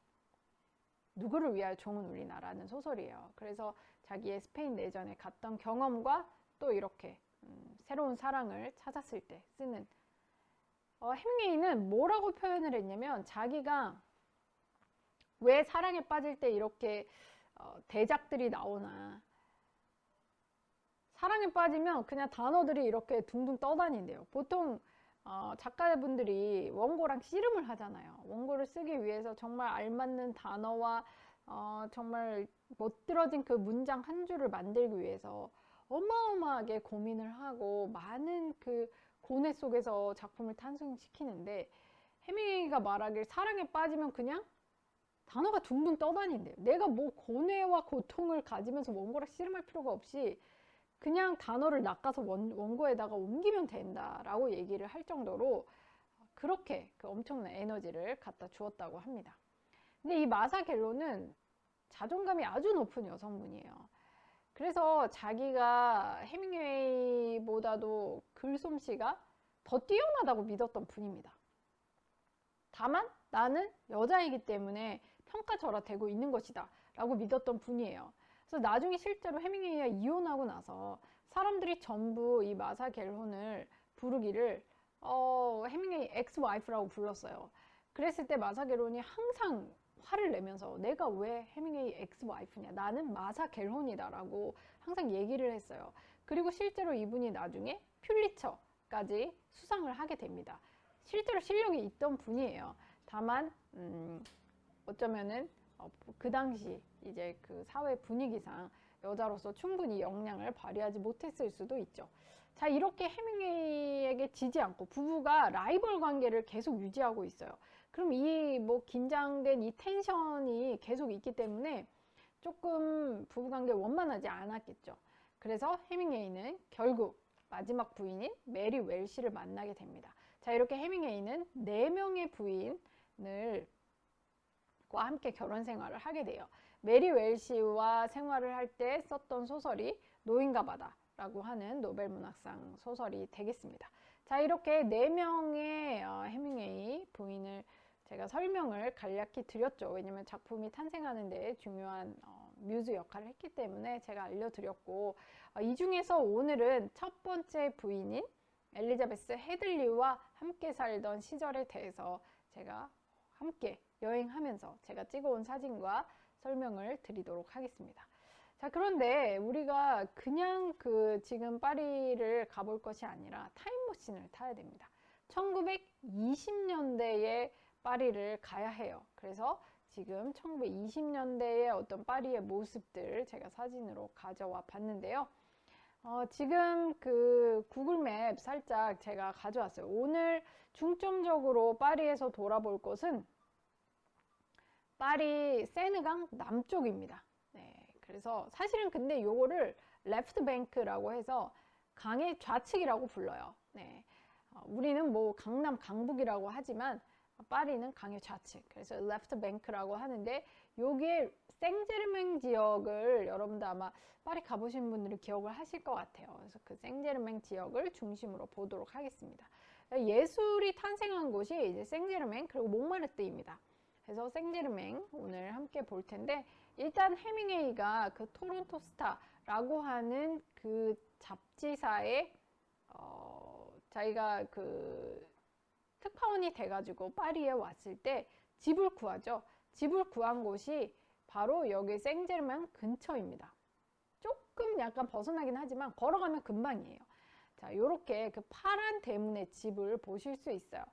누구를 위하여 종은 울리나라는 소설이에요. 그래서 자기의 스페인 내전에 갔던 경험과 또 이렇게 새로운 사랑을 찾았을 때 쓰는, 해밍웨이는 뭐라고 표현을 했냐면, 자기가 왜 사랑에 빠질 때 이렇게 대작들이 나오나, 사랑에 빠지면 그냥 단어들이 이렇게 둥둥 떠다닌대요. 보통 작가분들이 원고랑 씨름을 하잖아요. 원고를 쓰기 위해서 정말 알맞는 단어와 정말 멋들어진 그 문장 한 줄을 만들기 위해서 어마어마하게 고민을 하고 많은 그 고뇌 속에서 작품을 탄생시키는데, 해밍웨이가 말하길 사랑에 빠지면 그냥 단어가 둥둥 떠다닌대요. 내가 뭐 고뇌와 고통을 가지면서 원고랑 씨름할 필요가 없이 그냥 단어를 낚아서 원고에다가 옮기면 된다라고 얘기를 할 정도로 그렇게 그 엄청난 에너지를 갖다 주었다고 합니다. 근데 이 마사 갤혼은 자존감이 아주 높은 여성분이에요. 그래서 자기가 해밍웨이보다도 글솜씨가 더 뛰어나다고 믿었던 분입니다. 다만 나는 여자이기 때문에 평가절하되고 있는 것이다 라고 믿었던 분이에요. 그래서 나중에 실제로 해밍웨이와 이혼하고 나서 사람들이 전부 이 마사 갤혼을 부르기를 해밍웨이 엑스 와이프라고 불렀어요. 그랬을 때 마사 갤혼이 항상 화를 내면서 내가 왜 해밍웨이 엑스 와이프냐, 나는 마사 갤혼이다 라고 항상 얘기를 했어요. 그리고 실제로 이분이 나중에 퓰리처까지 수상을 하게 됩니다. 실제로 실력이 있던 분이에요. 다만 어쩌면은 그 당시 이제 그 사회 분위기상 여자로서 충분히 역량을 발휘하지 못했을 수도 있죠. 자, 이렇게 해밍웨이에게 지지 않고 부부가 라이벌 관계를 계속 유지하고 있어요. 그럼 이 뭐 긴장된 이 텐션이 계속 있기 때문에 조금 부부관계 원만하지 않았겠죠. 그래서 해밍웨이는 결국 마지막 부인인 메리 웰시를 만나게 됩니다. 자, 이렇게 해밍웨이는 4명의 부인을 과 함께 결혼 생활을 하게 돼요. 메리 웰시와 생활을 할 때 썼던 소설이 노인과 바다라고 하는 노벨 문학상 소설이 되겠습니다. 자, 이렇게 4명의 해밍웨이 부인을 제가 설명을 간략히 드렸죠. 왜냐면 작품이 탄생하는 데 중요한 뮤즈 역할을 했기 때문에 제가 알려드렸고, 이 중에서 오늘은 첫 번째 부인인 엘리자베스 헤들리와 함께 살던 시절에 대해서 제가 함께 여행하면서 제가 찍어온 사진과 설명을 드리도록 하겠습니다. 자, 그런데 우리가 그냥 지금 파리를 가볼 것이 아니라 타임머신을 타야 됩니다. 1920년대의 파리를 가야 해요. 그래서 지금 1920년대의 어떤 파리의 모습들 제가 사진으로 가져와 봤는데요. 지금 그 구글맵 살짝 제가 가져왔어요. 오늘 중점적으로 파리에서 돌아볼 곳은 파리 세느강 남쪽입니다. 네, 그래서 사실은 근데 요거를 레프트 뱅크라고 해서 강의 좌측이라고 불러요. 네. 우리는 뭐 강남 강북이라고 하지만 파리는 강의 좌측, 그래서 레프트 뱅크라고 하는데, 요게 생제르맹 지역을 여러분들 아마 파리 가보신 분들이 기억을 하실 것 같아요. 그래서 그 생제르맹 지역을 중심으로 보도록 하겠습니다. 예술이 탄생한 곳이 이제 생제르맹 그리고 몽마르트입니다. 그래서 생제르맹 오늘 함께 볼 텐데, 일단 해밍웨이가 그 토론토 스타라고 하는 그 잡지사에 자기가 그 특파원이 돼가지고 파리에 왔을 때 집을 구하죠. 집을 구한 곳이 바로 여기 생제르맹 근처입니다. 조금 약간 벗어나긴 하지만 걸어가면 금방이에요. 자, 요렇게 그 파란 대문의 집을 보실 수 있어요.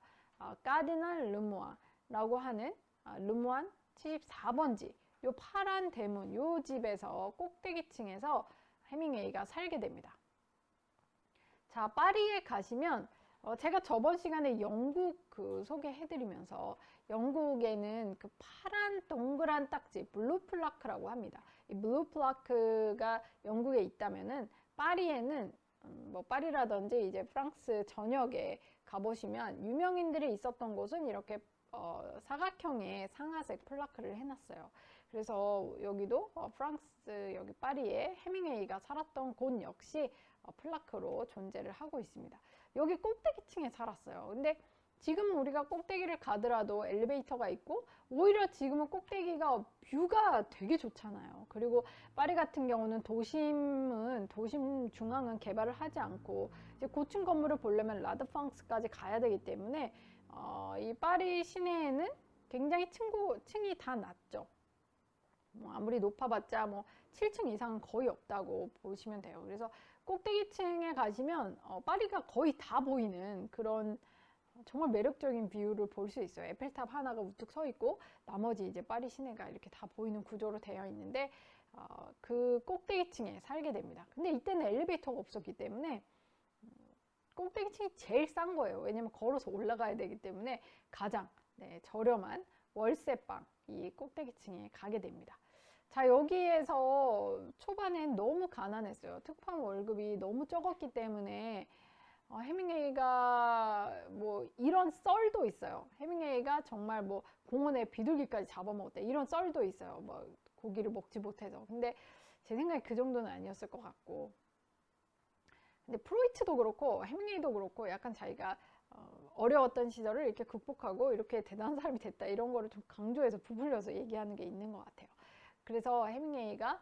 까르디날 르무아라고 하는 르무안 74번지 요 파란 대문 요 집에서 꼭대기층에서 해밍웨이가 살게 됩니다. 자, 파리에 가시면 제가 저번 시간에 영국 그 소개해드리면서 영국에는 그 파란 동그란 딱지 블루 플라크라고 합니다. 이 블루 플라크가 영국에 있다면은 파리에는 뭐 파리라든지 이제 프랑스 전역에 가보시면 유명인들이 있었던 곳은 이렇게 사각형의 상하색 플라크를 해놨어요. 그래서 여기도 프랑스 여기 파리에 해밍웨이가 살았던 곳 역시 플라크로 존재를 하고 있습니다. 여기 꼭대기층에 살았어요. 근데 지금 우리가 꼭대기를 가더라도 엘리베이터가 있고, 오히려 지금은 꼭대기가 뷰가 되게 좋잖아요. 그리고 파리 같은 경우는 도심 중앙은 개발을 하지 않고 이제 고층 건물을 보려면 라드팡스까지 가야 되기 때문에 이 파리 시내에는 굉장히 층이 다 낮죠. 뭐 아무리 높아봤자 뭐 7층 이상은 거의 없다고 보시면 돼요. 그래서 꼭대기층에 가시면 파리가 거의 다 보이는 그런 정말 매력적인 뷰를 볼 수 있어요. 에펠탑 하나가 우뚝 서 있고 나머지 이제 파리 시내가 이렇게 다 보이는 구조로 되어 있는데 그 꼭대기층에 살게 됩니다. 근데 이때는 엘리베이터가 없었기 때문에 꼭대기층이 제일 싼 거예요. 왜냐면 걸어서 올라가야 되기 때문에 가장 저렴한 월세방 이 꼭대기층에 가게 됩니다. 자, 여기에서 초반엔 너무 가난했어요. 특파원 월급이 너무 적었기 때문에 해밍웨이가 뭐 이런 썰도 있어요. 해밍웨이가 정말 뭐 공원에 비둘기까지 잡아먹었대, 이런 썰도 있어요. 뭐 고기를 먹지 못해서. 근데 제 생각에 그 정도는 아니었을 것 같고, 근데 프로이트도 그렇고 해밍웨이도 그렇고 약간 자기가 어려웠던 시절을 이렇게 극복하고 이렇게 대단한 사람이 됐다, 이런 거를 좀 강조해서 부풀려서 얘기하는 게 있는 것 같아요. 그래서 해밍웨이가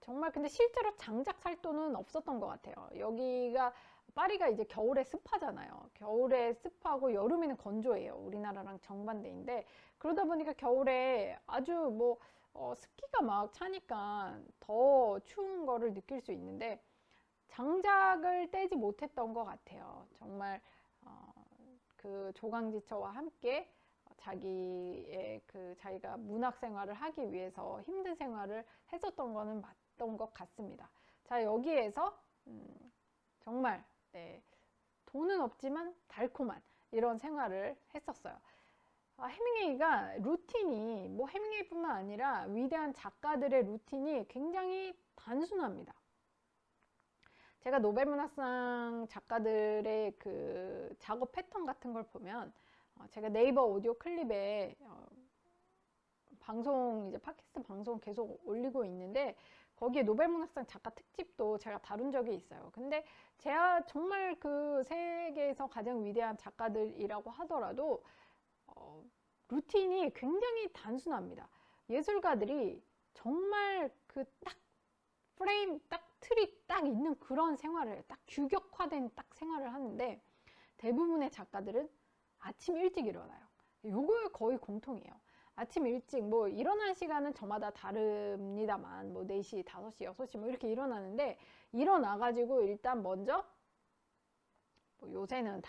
정말, 근데 실제로 장작 살 돈은 없었던 것 같아요. 여기가 파리가 이제 겨울에 습하잖아요. 겨울에 습하고 여름에는 건조해요. 우리나라랑 정반대인데, 그러다 보니까 겨울에 아주 뭐 습기가 막 차니까 더 추운 거를 느낄 수 있는데, 장작을 떼지 못했던 것 같아요. 정말 그 조강지처와 함께 자기가 문학 생활을 하기 위해서 힘든 생활을 했었던 거는 맞던 것 같습니다. 자, 여기에서 정말 돈은 없지만 달콤한 이런 생활을 했었어요. 해밍웨이가 루틴이 뭐 해밍웨이뿐만 아니라 위대한 작가들의 루틴이 굉장히 단순합니다. 제가 노벨문학상 작가들의 그 작업 패턴 같은 걸 보면, 제가 네이버 오디오 클립에 이제 팟캐스트 방송 계속 올리고 있는데, 거기에 노벨문학상 작가 특집도 제가 다룬 적이 있어요. 근데 제가 정말 그 세계에서 가장 위대한 작가들이라고 하더라도 루틴이 굉장히 단순합니다. 예술가들이 정말 그 딱 프레임, 딱 틀이 딱 있는 그런 생활을, 딱 규격화된 딱 생활을 하는데, 대부분의 작가들은 아침 일찍 일어나요. 요거 거의 공통이에요. 아침 일찍, 뭐 일어나는 시간은 저마다 다릅니다만 뭐 4시, 5시, 6시 뭐 이렇게 일어나는데, 일어나가지고 일단 먼저 뭐 요새는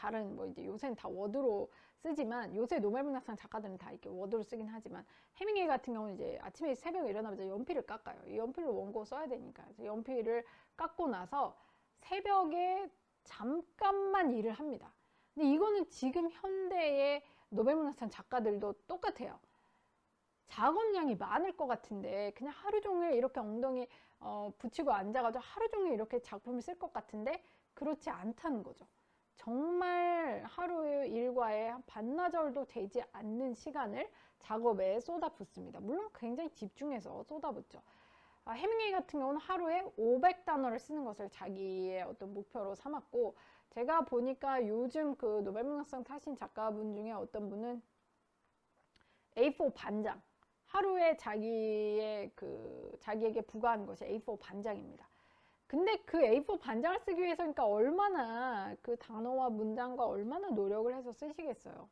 요새는 다 워드로 쓰지만, 요새 노벨문학상 작가들은 다 이렇게 워드로 쓰긴 하지만, 해밍웨이 같은 경우는 이제 아침에 새벽에 일어나면서 연필을 깎아요. 이 연필로 원고 써야 되니까. 그래서 연필을 깎고 나서 새벽에 잠깐만 일을 합니다. 근데 이거는 지금 현대의 노벨문학상 작가들도 똑같아요. 작업량이 많을 것 같은데 그냥 하루 종일 이렇게 엉덩이 붙이고 앉아가지고 하루 종일 이렇게 작품을 쓸 것 같은데, 그렇지 않다는 거죠. 정말 하루의 일과의 한 반나절도 되지 않는 시간을 작업에 쏟아붓습니다. 물론 굉장히 집중해서 쏟아붓죠. 해밍웨이 같은 경우는 하루에 500단어를 쓰는 것을 자기의 어떤 목표로 삼았고, 제가 보니까 요즘 그 노벨문학상 타신 작가분 중에 어떤 분은 A4 반장, 하루에 자기에게 부과한 것이 A4 반장입니다. 근데 그 A4 반장을 쓰기 위해서 그러니까 얼마나 그 단어와 문장과 얼마나 노력을 해서 쓰시겠어요.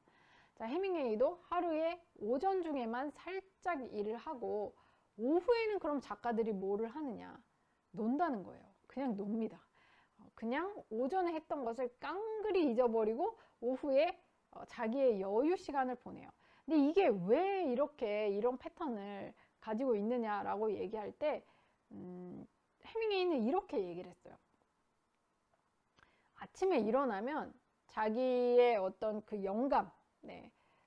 자, 해밍웨이도 하루에 오전 중에만 살짝 일을 하고, 오후에는 그럼 작가들이 뭐를 하느냐? 논다는 거예요. 그냥 놉니다. 그냥 오전에 했던 것을 깡그리 잊어버리고 오후에 자기의 여유 시간을 보내요. 근데 이게 왜 이렇게 이런 패턴을 가지고 있느냐라고 얘기할 때 해밍웨이는 이렇게 얘기를 했어요. 아침에 일어나면 자기의 어떤 그 영감,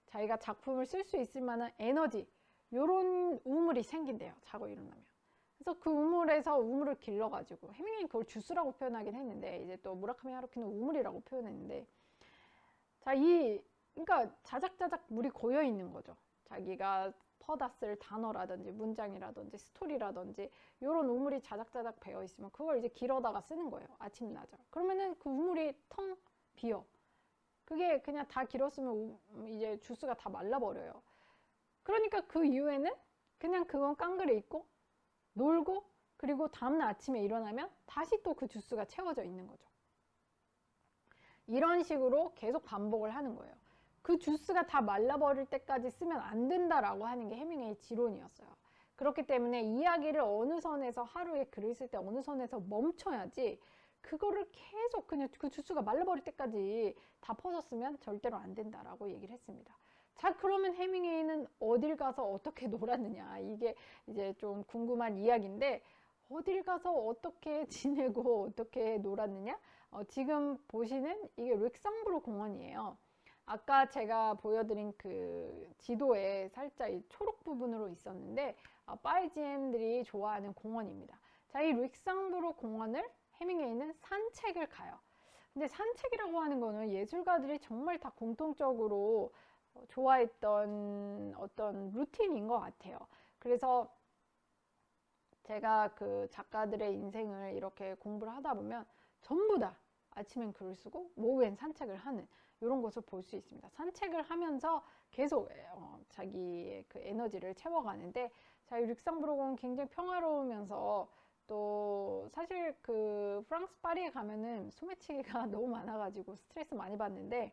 자기가 작품을 쓸 수 있을 만한 에너지, 요런 우물이 생긴대요. 자고 일어나면. 그래서 그 우물을 길러가지고, 해밍웨이는 그걸 주스라고 표현하긴 했는데, 이제 또 무라카미 하루키는 우물이라고 표현했는데, 자, 그러니까 자작자작 물이 고여 있는 거죠. 자기가 퍼다 쓸 단어라든지 문장이라든지 스토리라든지 요런 우물이 자작자작 배어 있으면 그걸 이제 길어다가 쓰는 거예요. 아침 낮을. 그러면은 그 우물이 텅 비어. 그게 그냥 다 길었으면 이제 주스가 다 말라버려요. 그러니까 그 이후에는 그냥 그건 깡그리 있고 놀고, 그리고 다음날 아침에 일어나면 다시 또 그 주스가 채워져 있는 거죠. 이런 식으로 계속 반복을 하는 거예요. 그 주스가 다 말라버릴 때까지 쓰면 안 된다라고 하는 게 해밍웨이 지론이었어요. 그렇기 때문에 이야기를 어느 선에서, 하루에 글을 쓸 때 어느 선에서 멈춰야지, 그거를 계속 그냥 그 주스가 말라버릴 때까지 다 퍼졌으면 절대로 안 된다라고 얘기를 했습니다. 자, 그러면 해밍웨이는 어딜 가서 어떻게 놀았느냐, 이게 이제 좀 궁금한 이야기인데, 어딜 가서 어떻게 지내고 어떻게 놀았느냐, 지금 보시는 이게 렉상브르 공원이에요. 아까 제가 보여드린 그 지도에 살짝 이 초록 부분으로 있었는데, 파리지엔들이 좋아하는 공원입니다. 자, 이 렉상브르 공원을 해밍웨이는 산책을 가요. 근데 산책이라고 하는 거는 예술가들이 정말 다 공통적으로 좋아했던 어떤 루틴인 것 같아요. 그래서 제가 그 작가들의 인생을 이렇게 공부를 하다 보면 전부 다 아침엔 글을 쓰고 오후엔 산책을 하는 이런 것을 볼 수 있습니다. 산책을 하면서 계속 자기의 그 에너지를 채워가는데, 자, 이 룩셈부르크는 굉장히 평화로우면서, 또 사실 그 프랑스 파리에 가면은 소매치기가 너무 많아가지고 스트레스 많이 받는데,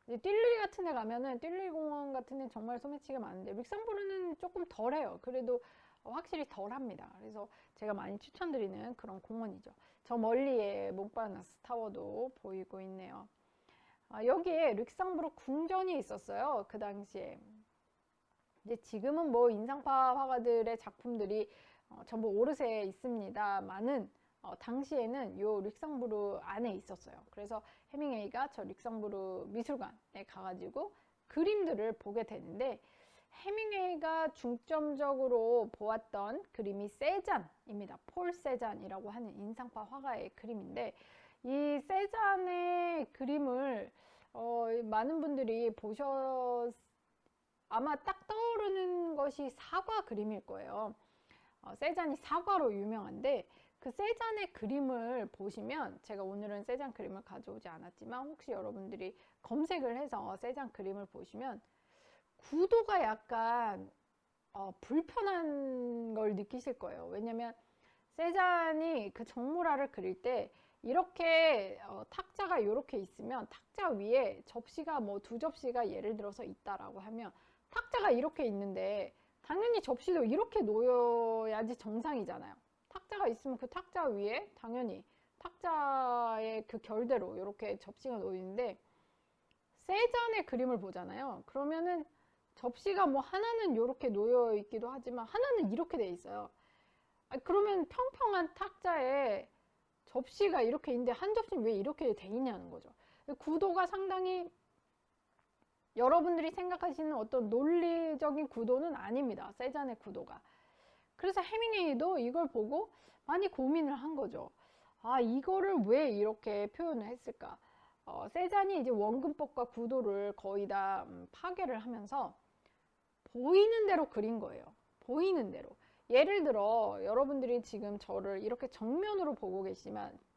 이제 띨르리 같은 데 가면은, 띨르리 공원 같은 데 정말 소매치기가 많은데 룩셈부르크는 조금 덜해요. 그래도 확실히 덜합니다. 그래서 제가 많이 추천드리는 그런 공원이죠. 저 멀리에 몽파르나스 타워도 보이고 있네요. 여기에 룩셈부르크 궁전이 있었어요. 그 당시에. 이제 지금은 뭐 인상파 화가들의 작품들이 전부 오르세에 있습니다만은, 당시에는 요 룩셈부르크 안에 있었어요. 그래서 해밍웨이가 저 룩셈부르크 미술관에 가가지고 그림들을 보게 되는데, 해밍웨이가 중점적으로 보았던 그림이 세잔입니다. 폴 세잔이라고 하는 인상파 화가의 그림인데, 이 세잔의 그림을 많은 분들이 아마 딱 떠오르는 것이 사과 그림일 거예요. 세잔이 사과로 유명한데, 그 세잔의 그림을 보시면, 제가 오늘은 세잔 그림을 가져오지 않았지만 혹시 여러분들이 검색을 해서 세잔 그림을 보시면 구도가 약간 불편한 걸 느끼실 거예요. 왜냐면 세잔이 그 정물화를 그릴 때 이렇게 탁자가 이렇게 있으면 탁자 위에 접시가 뭐 2접시가 예를 들어서 있다라고 하면, 탁자가 이렇게 있는데 당연히 접시도 이렇게 놓여야지 정상이잖아요. 탁자가 있으면 그 탁자 위에 당연히 탁자의 그 결대로 이렇게 접시가 놓이는데, 세잔의 그림을 보잖아요. 그러면은 접시가 뭐 하나는 이렇게 놓여 있기도 하지만 하나는 이렇게 돼 있어요. 그러면 평평한 탁자에 접시가 이렇게 있는데 한 접시는 왜 이렇게 돼 있냐는 거죠. 구도가 상당히 여러분들이 생각하시는 어떤 논리적인 구도는 아닙니다. 세잔의 구도가. 그래서 해밍웨이도 이걸 보고 많이 고민을 한 거죠. 이거를 왜 이렇게 표현을 했을까? 세잔이 이제 원근법과 구도를 거의 다 파괴를 하면서 보이는 대로 그린 거예요. 보이는 대로. 예를 들어 여러분들이 지금 저를 이렇게 정면으로 보고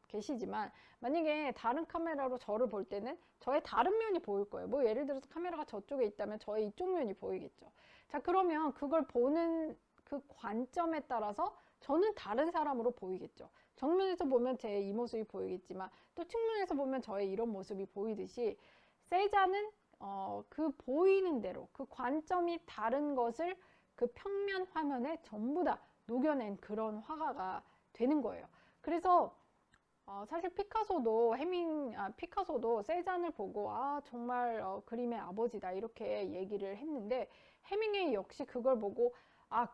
계시지만 만약에 다른 카메라로 저를 볼 때는 저의 다른 면이 보일 거예요. 뭐 예를 들어서 카메라가 저쪽에 있다면 저의 이쪽 면이 보이겠죠. 자, 그러면 그걸 보는 그 관점에 따라서 저는 다른 사람으로 보이겠죠. 정면에서 보면 제 이 모습이 보이겠지만 또 측면에서 보면 저의 이런 모습이 보이듯이 세자는 그 보이는 대로 그 관점이 다른 것을 그 평면 화면에 전부 다 녹여낸 그런 화가가 되는 거예요. 그래서 사실 피카소도 세잔을 보고 정말 그림의 아버지다 이렇게 얘기를 했는데, 해밍웨이 역시 그걸 보고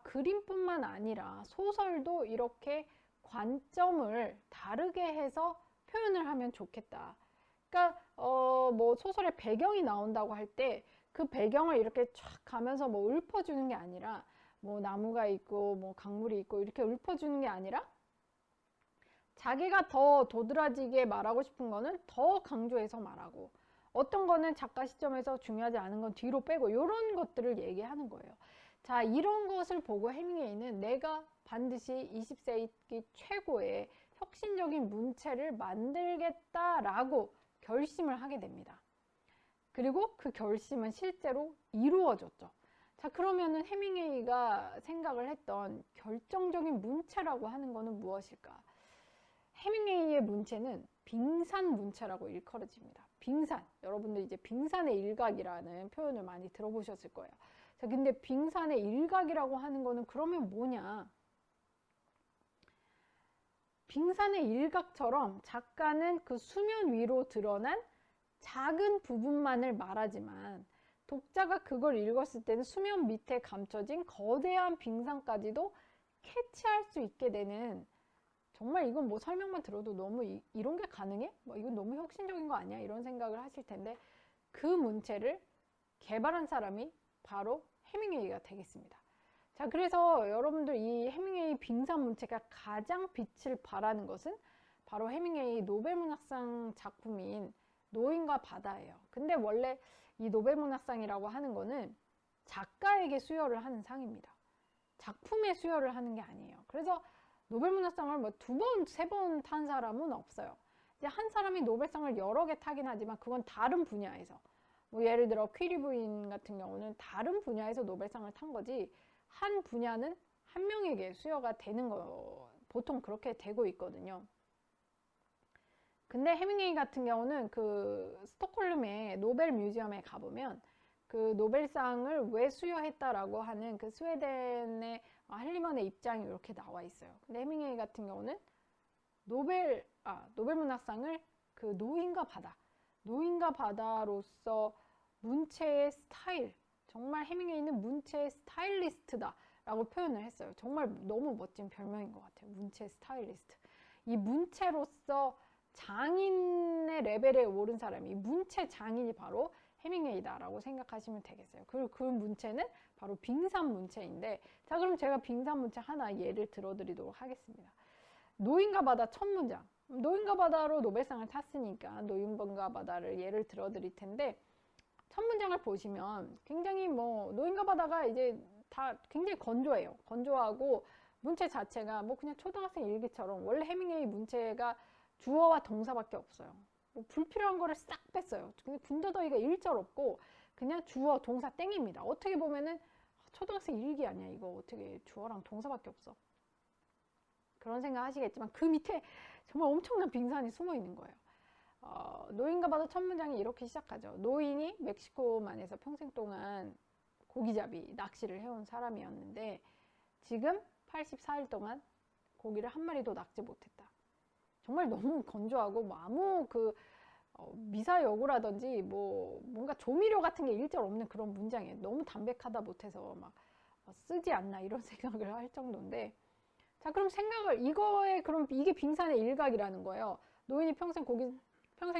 그림뿐만 아니라 소설도 이렇게 관점을 다르게 해서 표현을 하면 좋겠다. 그러니까 뭐 소설의 배경이 나온다고 할 때 그 배경을 이렇게 쫙 가면서 뭐 읊어주는 게 아니라, 뭐 나무가 있고 뭐 강물이 있고 이렇게 읊어주는 게 아니라, 자기가 더 도드라지게 말하고 싶은 거는 더 강조해서 말하고, 어떤 거는 작가 시점에서 중요하지 않은 건 뒤로 빼고, 이런 것들을 얘기하는 거예요. 자, 이런 것을 보고 해밍웨이는 내가 반드시 20세기 최고의 혁신적인 문체를 만들겠다라고 결심을 하게 됩니다. 그리고 그 결심은 실제로 이루어졌죠. 자, 그러면은 해밍웨이가 생각을 했던 결정적인 문체라고 하는 것은 무엇일까? 해밍웨이의 문체는 빙산 문체라고 일컬어집니다. 빙산. 여러분들 이제 빙산의 일각이라는 표현을 많이 들어보셨을 거예요. 자, 근데 빙산의 일각이라고 하는 거는 그러면 뭐냐? 빙산의 일각처럼 작가는 그 수면 위로 드러난 작은 부분만을 말하지만, 독자가 그걸 읽었을 때는 수면 밑에 감춰진 거대한 빙산까지도 캐치할 수 있게 되는, 정말 이건 뭐 설명만 들어도 너무 이런 게 가능해? 뭐 이건 너무 혁신적인 거 아니야? 이런 생각을 하실 텐데, 그 문체를 개발한 사람이 바로 해밍웨이가 되겠습니다. 자, 그래서 여러분들 이 해밍웨이 빙산 문체가 가장 빛을 발하는 것은 바로 해밍웨이 노벨문학상 작품인 노인과 바다예요. 근데 원래 이 노벨문학상이라고 하는 거는 작가에게 수여를 하는 상입니다. 작품에 수여를 하는 게 아니에요. 그래서 노벨문학상을 뭐 2번, 3번 탄 사람은 없어요. 이제 한 사람이 노벨상을 여러 개 타긴 하지만 그건 다른 분야에서, 뭐 예를 들어 퀴리 부인 같은 경우는 다른 분야에서 노벨상을 탄 거지, 한 분야는 한 명에게 수여가 되는 거 보통 그렇게 되고 있거든요. 근데 해밍웨이 같은 경우는 그 스톡홀름의 노벨 뮤지엄에 가보면 그 노벨상을 왜 수여했다라고 하는 그 스웨덴의 할리먼의 입장이 이렇게 나와 있어요. 근데 해밍웨이 같은 경우는 노벨문학상을 그 노인과 바다로서 문체의 스타일, 정말 해밍웨이는 문체의 스타일리스트다 라고 표현을 했어요. 정말 너무 멋진 별명인 것 같아요. 문체 스타일리스트. 이 문체로서 장인의 레벨에 오른 사람이, 문체 장인이 바로 해밍웨이다 라고 생각하시면 되겠어요. 그리고 그 문체는 바로 빙산 문체인데, 자, 그럼 제가 빙산 문체 하나 예를 들어드리도록 하겠습니다. 노인과 바다 첫 문장. 노인과 바다로 노벨상을 탔으니까 노인과 바다를 예를 들어드릴 텐데, 첫 문장을 보시면 굉장히 뭐 노인과 바다가 이제 다 굉장히 건조해요. 건조하고 문체 자체가 뭐 그냥 초등학생 일기처럼, 원래 해밍웨이 문체가 주어와 동사밖에 없어요. 뭐 불필요한 거를 싹 뺐어요. 근데 군더더기가 일절 없고 그냥 주어 동사 땡입니다. 어떻게 보면은 초등학생 일기 아니야 이거, 어떻게 주어랑 동사밖에 없어, 그런 생각 하시겠지만 그 밑에 정말 엄청난 빙산이 숨어 있는 거예요. 노인과 바다 첫 문장이 이렇게 시작하죠. 노인이 멕시코만에서 평생 동안 고기잡이, 낚시를 해온 사람이었는데 지금 84일 동안 고기를 한 마리도 낚지 못했다. 정말 너무 건조하고 뭐 아무 미사여구라든지 뭐 뭔가 조미료 같은 게 일절 없는 그런 문장이에요. 너무 담백하다 못해서 막 쓰지 않나 이런 생각을 할 정도인데, 자, 그럼 그럼 이게 빙산의 일각이라는 거예요. 노인이 평생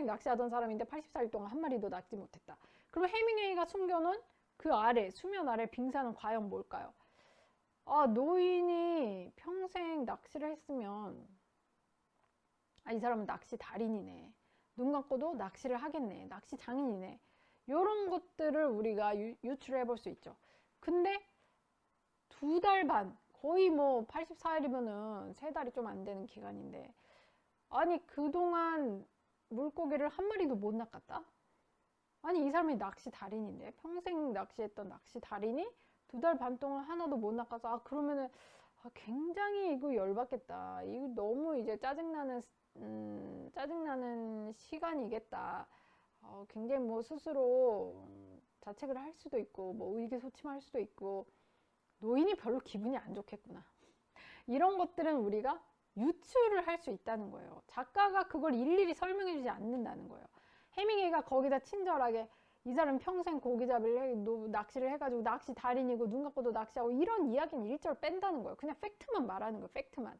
낚시하던 사람인데 84일 동안 한 마리도 낚지 못했다. 그럼 해밍웨이가 숨겨놓은 그 아래, 수면 아래 빙산은 과연 뭘까요? 노인이 평생 낚시를 했으면 이 사람은 낚시 달인이네. 눈 감고도 낚시를 하겠네. 낚시 장인이네. 이런 것들을 우리가 유추를 해볼 수 있죠. 근데 2달 반, 거의 뭐 84일이면은 3달이 좀 안 되는 기간인데, 아니 그동안 물고기를 한 마리도 못 낚았다? 아니 이 사람이 낚시 달인인데, 평생 낚시했던 낚시 달인이 2달 반 동안 하나도 못 낚아서, 아 그러면은 굉장히 이거 열받겠다. 이거 너무 이제 짜증나는 시간이겠다. 굉장히 뭐 스스로 자책을 할 수도 있고, 뭐 의기소침할 수도 있고, 노인이 별로 기분이 안 좋겠구나. 이런 것들은 우리가 유추를 할 수 있다는 거예요. 작가가 그걸 일일이 설명해 주지 않는다는 거예요. 해밍웨이가 거기다 친절하게 이 사람 평생 고기잡이를 낚시를 해가지고 낚시 달인이고 눈 감고도 낚시하고 이런 이야기는 일절 뺀다는 거예요. 그냥 팩트만 말하는 거예요. 팩트만.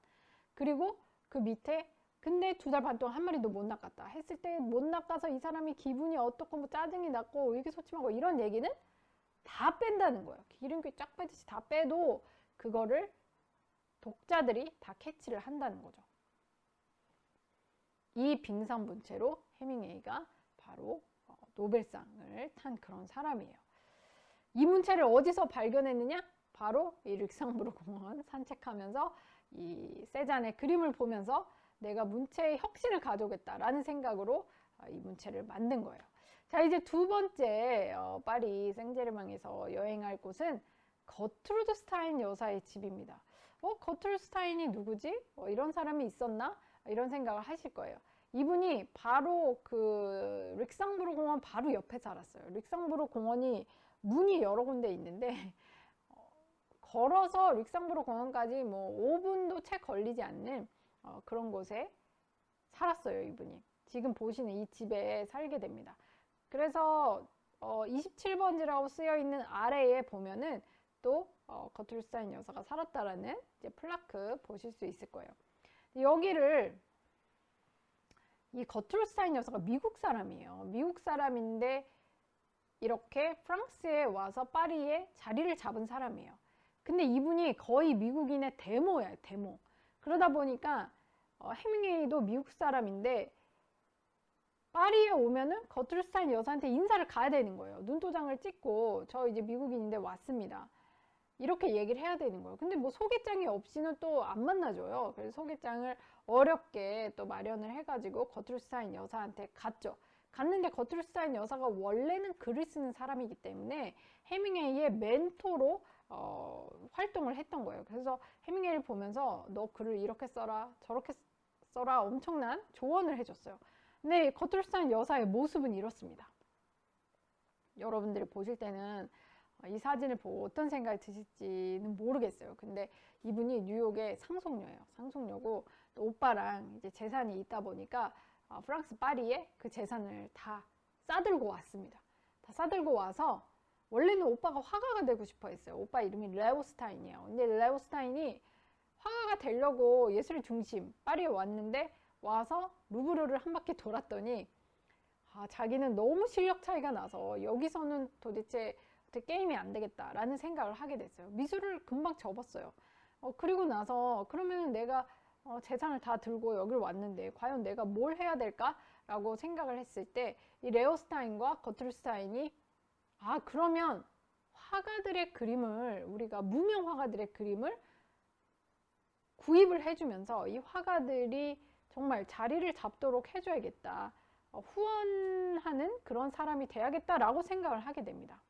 그리고 그 밑에 근데 2달 반 동안 한 마리도 못 낚았다 했을 때, 못 낚아서 이 사람이 기분이 어떻고 뭐 짜증이 났고 의기소침하고 이런 얘기는 다 뺀다는 거예요. 기름기 쫙 빼듯이 다 빼도 그거를 독자들이 다 캐치를 한다는 거죠. 이 빙산분체로 해밍웨이가 바로 노벨상을 탄 그런 사람이에요. 이 문체를 어디서 발견했느냐? 바로 이 릭상브르 공원 산책하면서 이 세잔의 그림을 보면서 내가 문체의 혁신을 가져오겠다라는 생각으로 이 문체를 만든 거예요. 자, 이제 2번째 파리 생제르맹에서 여행할 곳은 거트루드 스타인 여사의 집입니다. 거트루드 스타인이 누구지? 이런 사람이 있었나? 이런 생각을 하실 거예요. 이분이 바로 그 릭상브르 공원 바로 옆에 살았어요. 릭상브르 공원이 문이 여러 군데 있는데 걸어서 릭상브르 공원까지 뭐 5분도 채 걸리지 않는 그런 곳에 살았어요. 이분이 지금 보시는 이 집에 살게 됩니다. 그래서 27번지라고 쓰여 있는 아래에 보면은 또 거트루드 스타인 여사가 살았다라는 이제 플라크 보실 수 있을 거예요. 여기를 이 거트루드 스타인 여사가 미국 사람이에요. 미국 사람인데 이렇게 프랑스에 와서 파리에 자리를 잡은 사람이에요. 근데 이분이 거의 미국인의 데모예요. 데모. 그러다 보니까 해밍웨이도 미국 사람인데 파리에 오면은 거트루드 스타인 여사한테 인사를 가야 되는 거예요. 눈도장을 찍고 저 이제 미국인인데 왔습니다. 이렇게 얘기를 해야 되는 거예요. 근데 뭐 소개장이 없이는 또 안 만나줘요. 그래서 소개장을 어렵게 또 마련을 해가지고 거트루드 스타인 여사한테 갔죠. 갔는데 거트루드 스타인 여사가 원래는 글을 쓰는 사람이기 때문에 해밍웨이의 멘토로 활동을 했던 거예요. 그래서 해밍웨이를 보면서 너 글을 이렇게 써라 저렇게 써라 엄청난 조언을 해줬어요. 근데 거트루드 스타인 여사의 모습은 이렇습니다. 여러분들이 보실 때는 이 사진을 보고 어떤 생각이 드실지는 모르겠어요. 근데 이분이 뉴욕의 상속녀예요. 상속녀고 또 오빠랑 이제 재산이 있다 보니까 프랑스 파리에 그 재산을 다 싸들고 왔습니다. 다 싸들고 와서 원래는 오빠가 화가가 되고 싶어 했어요. 오빠 이름이 레오 스타인이에요. 근데 레오 스타인이 화가가 되려고 예술의 중심 파리에 왔는데 와서 루브르를 한 바퀴 돌았더니 자기는 너무 실력 차이가 나서 여기서는 도대체 게임이 안 되겠다라는 생각을 하게 됐어요. 미술을 금방 접었어요. 그리고 나서 그러면 내가 재산을 다 들고 여길 왔는데 과연 내가 뭘 해야 될까? 라고 생각을 했을 때 이 레오 스타인과 거트루드 스타인이 그러면 화가들의 그림을 우리가 무명 화가들의 그림을 구입을 해주면서 이 화가들이 정말 자리를 잡도록 해줘야겠다. 후원하는 그런 사람이 돼야겠다라고 생각을 하게 됩니다.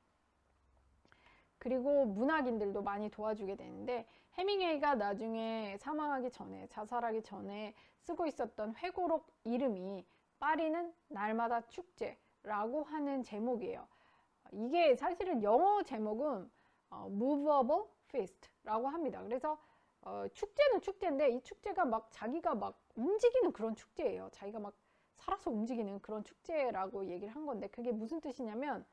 그리고 문학인들도 많이 도와주게 되는데 해밍웨이가 나중에 사망하기 전에 자살하기 전에 쓰고 있었던 회고록 이름이 파리는 날마다 축제라고 하는 제목이에요. 이게 사실은 영어 제목은 Movable Feast라고 합니다. 그래서 축제는 축제인데 이 축제가 막 자기가 막 움직이는 그런 축제예요. 자기가 막 살아서 움직이는 그런 축제라고 얘기를 한 건데 그게 무슨 뜻이냐면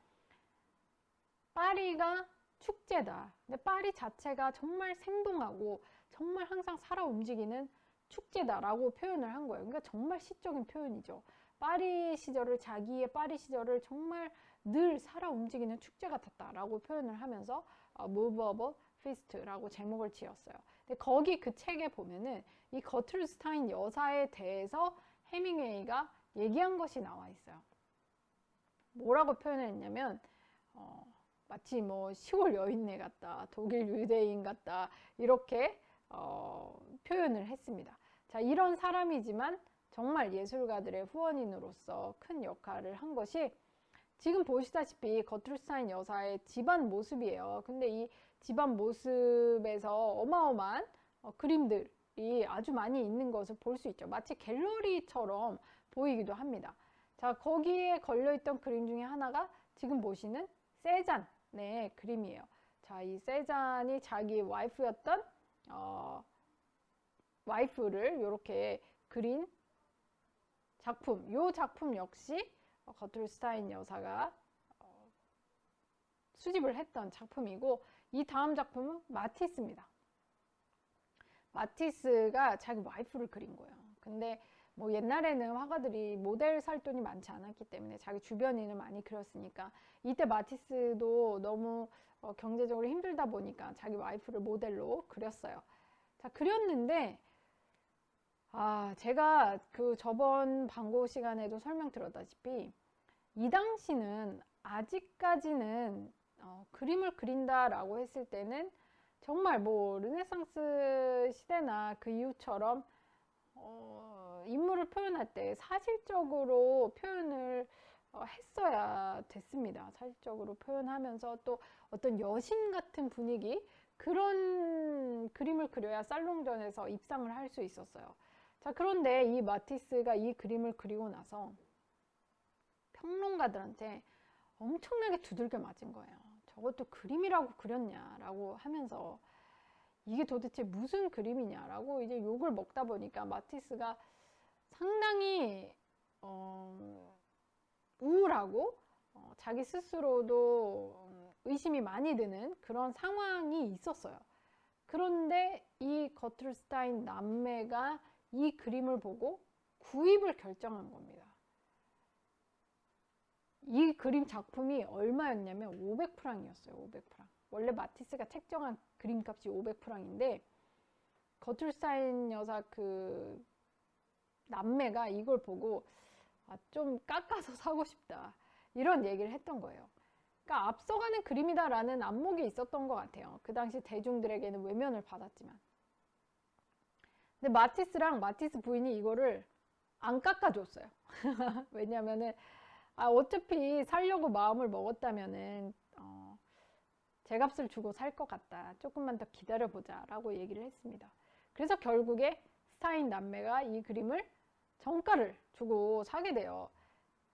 파리가 축제다. 근데 파리 자체가 정말 생동하고 정말 항상 살아 움직이는 축제다라고 표현을 한 거예요. 그러니까 정말 시적인 표현이죠. 파리 시절을 자기의 파리 시절을 정말 늘 살아 움직이는 축제 같았다라고 표현을 하면서 Movable Feast라고 제목을 지었어요. 근데 거기 그 책에 보면은 이 거트루드 스타인 여사에 대해서 해밍웨이가 얘기한 것이 나와 있어요. 뭐라고 표현했냐면 마치 뭐 시골 여인네 같다, 독일 유대인 같다, 이렇게 표현을 했습니다. 자, 이런 사람이지만 정말 예술가들의 후원인으로서 큰 역할을 한 것이 지금 보시다시피 거트루스타인 여사의 집안 모습이에요. 근데 이 집안 모습에서 어마어마한 그림들이 아주 많이 있는 것을 볼 수 있죠. 마치 갤러리처럼 보이기도 합니다. 자, 거기에 걸려있던 그림 중에 하나가 지금 보시는 세잔의 그림이에요. 자, 이 세잔이 자기 와이프였던 와이프를 이렇게 그린 작품, 이 작품 역시 거트루스타인 여사가 수집을 했던 작품이고, 이 다음 작품은 마티스입니다. 마티스가 자기 와이프를 그린 거예요. 근데 뭐 옛날에는 화가들이 모델 살 돈이 많지 않았기 때문에 자기 주변인을 많이 그렸으니까, 이때 마티스도 너무 경제적으로 힘들다 보니까 자기 와이프를 모델로 그렸어요. 자, 그렸는데 제가 그 저번 방고 시간에도 설명드렸다시피 이 당시는 아직까지는 그림을 그린다라고 했을 때는 정말 뭐 르네상스 시대나 그 이후처럼 인물을 표현할 때 사실적으로 표현을 했어야 됐습니다. 사실적으로 표현하면서 또 어떤 여신 같은 분위기, 그런 그림을 그려야 살롱전에서 입상을 할 수 있었어요. 자, 그런데 이 마티스가 이 그림을 그리고 나서 평론가들한테 엄청나게 두들겨 맞은 거예요. 저것도 그림이라고 그렸냐라고 하면서 이게 도대체 무슨 그림이냐라고 이제 욕을 먹다 보니까 마티스가 상당히 우울하고 자기 스스로도 의심이 많이 드는 그런 상황이 있었어요. 그런데 이 거트루스타인 남매가 이 그림을 보고 구입을 결정한 겁니다. 이 그림 작품이 얼마였냐면 500프랑이었어요. 500프랑. 원래 마티스가 책정한 그림값이 500프랑인데 거트루스타인 여사 그 남매가 이걸 보고 좀 깎아서 사고 싶다, 이런 얘기를 했던 거예요. 그러니까 앞서가는 그림이다라는 안목이 있었던 것 같아요. 그 당시 대중들에게는 외면을 받았지만. 근데 마티스랑 마티스 부인이 이거를 안 깎아줬어요. 왜냐면은 어차피 살려고 마음을 먹었다면은 제값을 주고 살 것 같다, 조금만 더 기다려보자 라고 얘기를 했습니다. 그래서 결국에 스타인 남매가 이 그림을 정가를 주고 사게 돼요.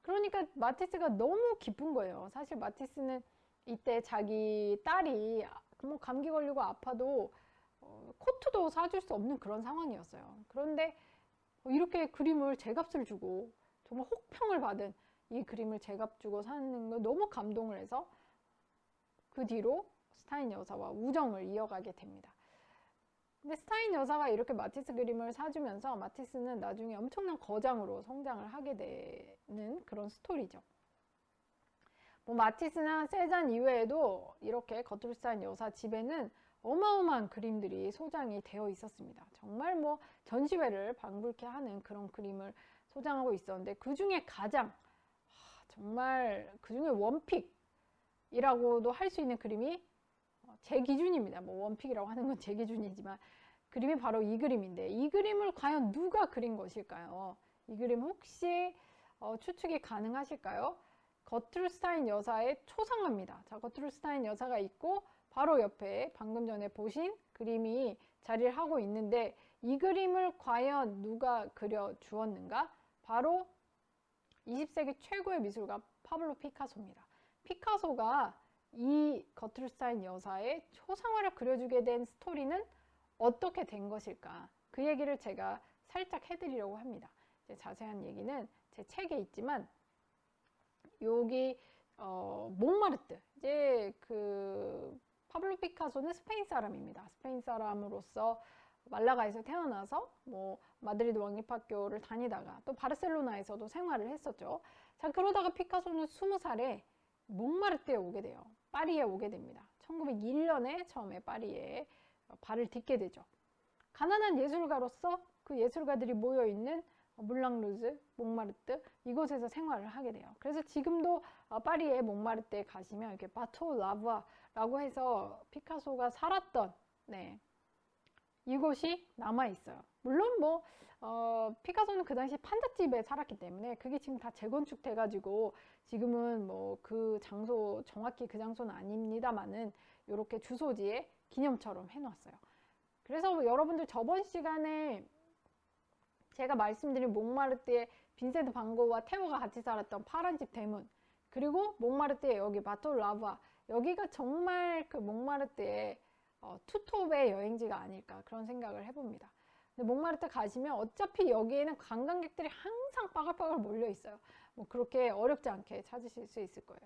그러니까 마티스가 너무 기쁜 거예요. 사실 마티스는 이때 자기 딸이 뭐 감기 걸리고 아파도 코트도 사줄 수 없는 그런 상황이었어요. 그런데 이렇게 그림을 제값을 주고 정말 혹평을 받은 이 그림을 제값 주고 사는 거 너무 감동을 해서 그 뒤로 스타인 여사와 우정을 이어가게 됩니다. 근데 스타인 여사가 이렇게 마티스 그림을 사주면서 마티스는 나중에 엄청난 거장으로 성장을 하게 되는 그런 스토리죠. 뭐 마티스나 세잔 이외에도 이렇게 거트루스타인 여사 집에는 어마어마한 그림들이 소장이 되어 있었습니다. 정말 뭐 전시회를 방불케 하는 그런 그림을 소장하고 있었는데, 그 중에 가장 정말 그 중에 원픽이라고도 할 수 있는 그림이 제 기준입니다. 뭐 원픽이라고 하는 건 제 기준이지만 그림이 바로 이 그림인데, 이 그림을 과연 누가 그린 것일까요? 이 그림 혹시 추측이 가능하실까요? 거트루스타인 여사의 초상화입니다. 자, 거트루스타인 여사가 있고 바로 옆에 방금 전에 보신 그림이 자리를 하고 있는데, 이 그림을 과연 누가 그려 주었는가? 바로 20세기 최고의 미술가 파블로 피카소입니다. 피카소가 이 거트루스타인 여사의 초상화를 그려주게 된 스토리는 어떻게 된 것일까? 그 얘기를 제가 살짝 해드리려고 합니다. 이제 자세한 얘기는 제 책에 있지만, 여기 몽마르트, 이제 그 파블로 피카소는 스페인 사람입니다. 스페인 사람으로서 말라가에서 태어나서 뭐 마드리드 왕립학교를 다니다가 또 바르셀로나에서도 생활을 했었죠. 자, 그러다가 피카소는 20살에 몽마르트에 오게 돼요. 파리에 오게 됩니다. 1901년에 처음에 파리에 발을 딛게 되죠. 가난한 예술가로서 그 예술가들이 모여있는 물랑루즈, 몽마르트 이곳에서 생활을 하게 돼요. 그래서 지금도 파리의 몽마르트에 가시면 이렇게 바토 라부아라고 해서 피카소가 살았던 이곳이 남아 있어요. 물론 뭐 피카소는 그 당시 판잣집에 살았기 때문에 그게 지금 다 재건축 돼가지고 지금은 뭐 그 장소 정확히 그 장소는 아닙니다만은 이렇게 주소지에 기념처럼 해놨어요. 그래서 여러분들 저번 시간에 제가 말씀드린 몽마르트의 빈센트 반 고흐와 테오가 같이 살았던 파란집 대문, 그리고 몽마르트의 여기 바토 라부아, 여기가 정말 그 몽마르트의 투톱의 여행지가 아닐까 그런 생각을 해봅니다. 근데 몽마르트 가시면 어차피 여기에는 관광객들이 항상 빠글빠글 몰려 있어요. 뭐 그렇게 어렵지 않게 찾으실 수 있을 거예요.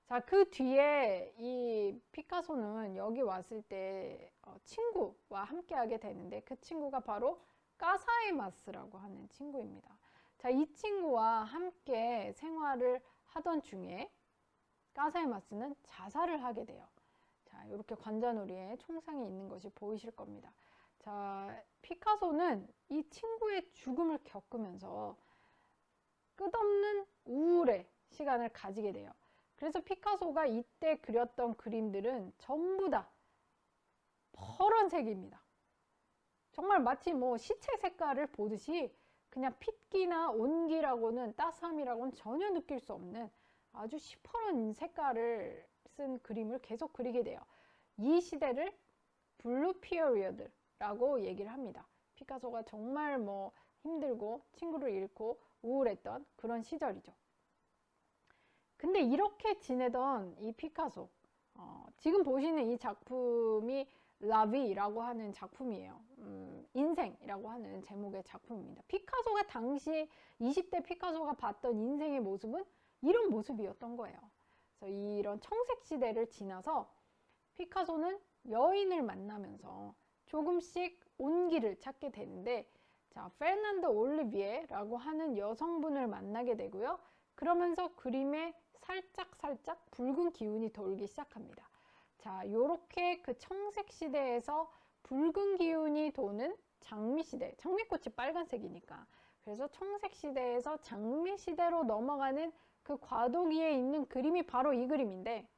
자, 그 뒤에 이 피카소는 여기 왔을 때 친구와 함께 하게 되는데 그 친구가 바로 까사에마스라고 하는 친구입니다. 자, 이 친구와 함께 생활을 하던 중에 까사에마스는 자살을 하게 돼요. 자, 이렇게 관자놀이에 총상이 있는 것이 보이실 겁니다. 자, 피카소는 이 친구의 죽음을 겪으면서 끝없는 우울의 시간을 가지게 돼요. 그래서 피카소가 이때 그렸던 그림들은 전부 다 파란색입니다. 정말 마치 뭐 시체 색깔을 보듯이 그냥 핏기나 온기라고는 따스함이라고는 전혀 느낄 수 없는 아주 시퍼런 색깔을 쓴 그림을 계속 그리게 돼요. 이 시대를 블루 피어리어드라고 얘기를 합니다. 피카소가 정말 뭐 힘들고 친구를 잃고 우울했던 그런 시절이죠. 근데 이렇게 지내던 이 피카소, 지금 보시는 이 작품이 라비라고 하는 작품이에요. 인생이라고 하는 제목의 작품입니다. 피카소가 당시 20대 피카소가 봤던 인생의 모습은 이런 모습이었던 거예요. 그래서 이런 청색 시대를 지나서 피카소는 여인을 만나면서 조금씩 온기를 찾게 되는데, 자, 페르난도 올리비에라고 하는 여성분을 만나게 되고요. 그러면서 그림에 살짝 붉은 기운이 돌기 시작합니다. 자, 요렇게 그 청색 시대에서 붉은 기운이 도는 장미 시대, 장미꽃이 빨간색이니까, 그래서 청색 시대에서 장미 시대로 넘어가는 그 과도기에 있는 그림이 바로 이 그림인데,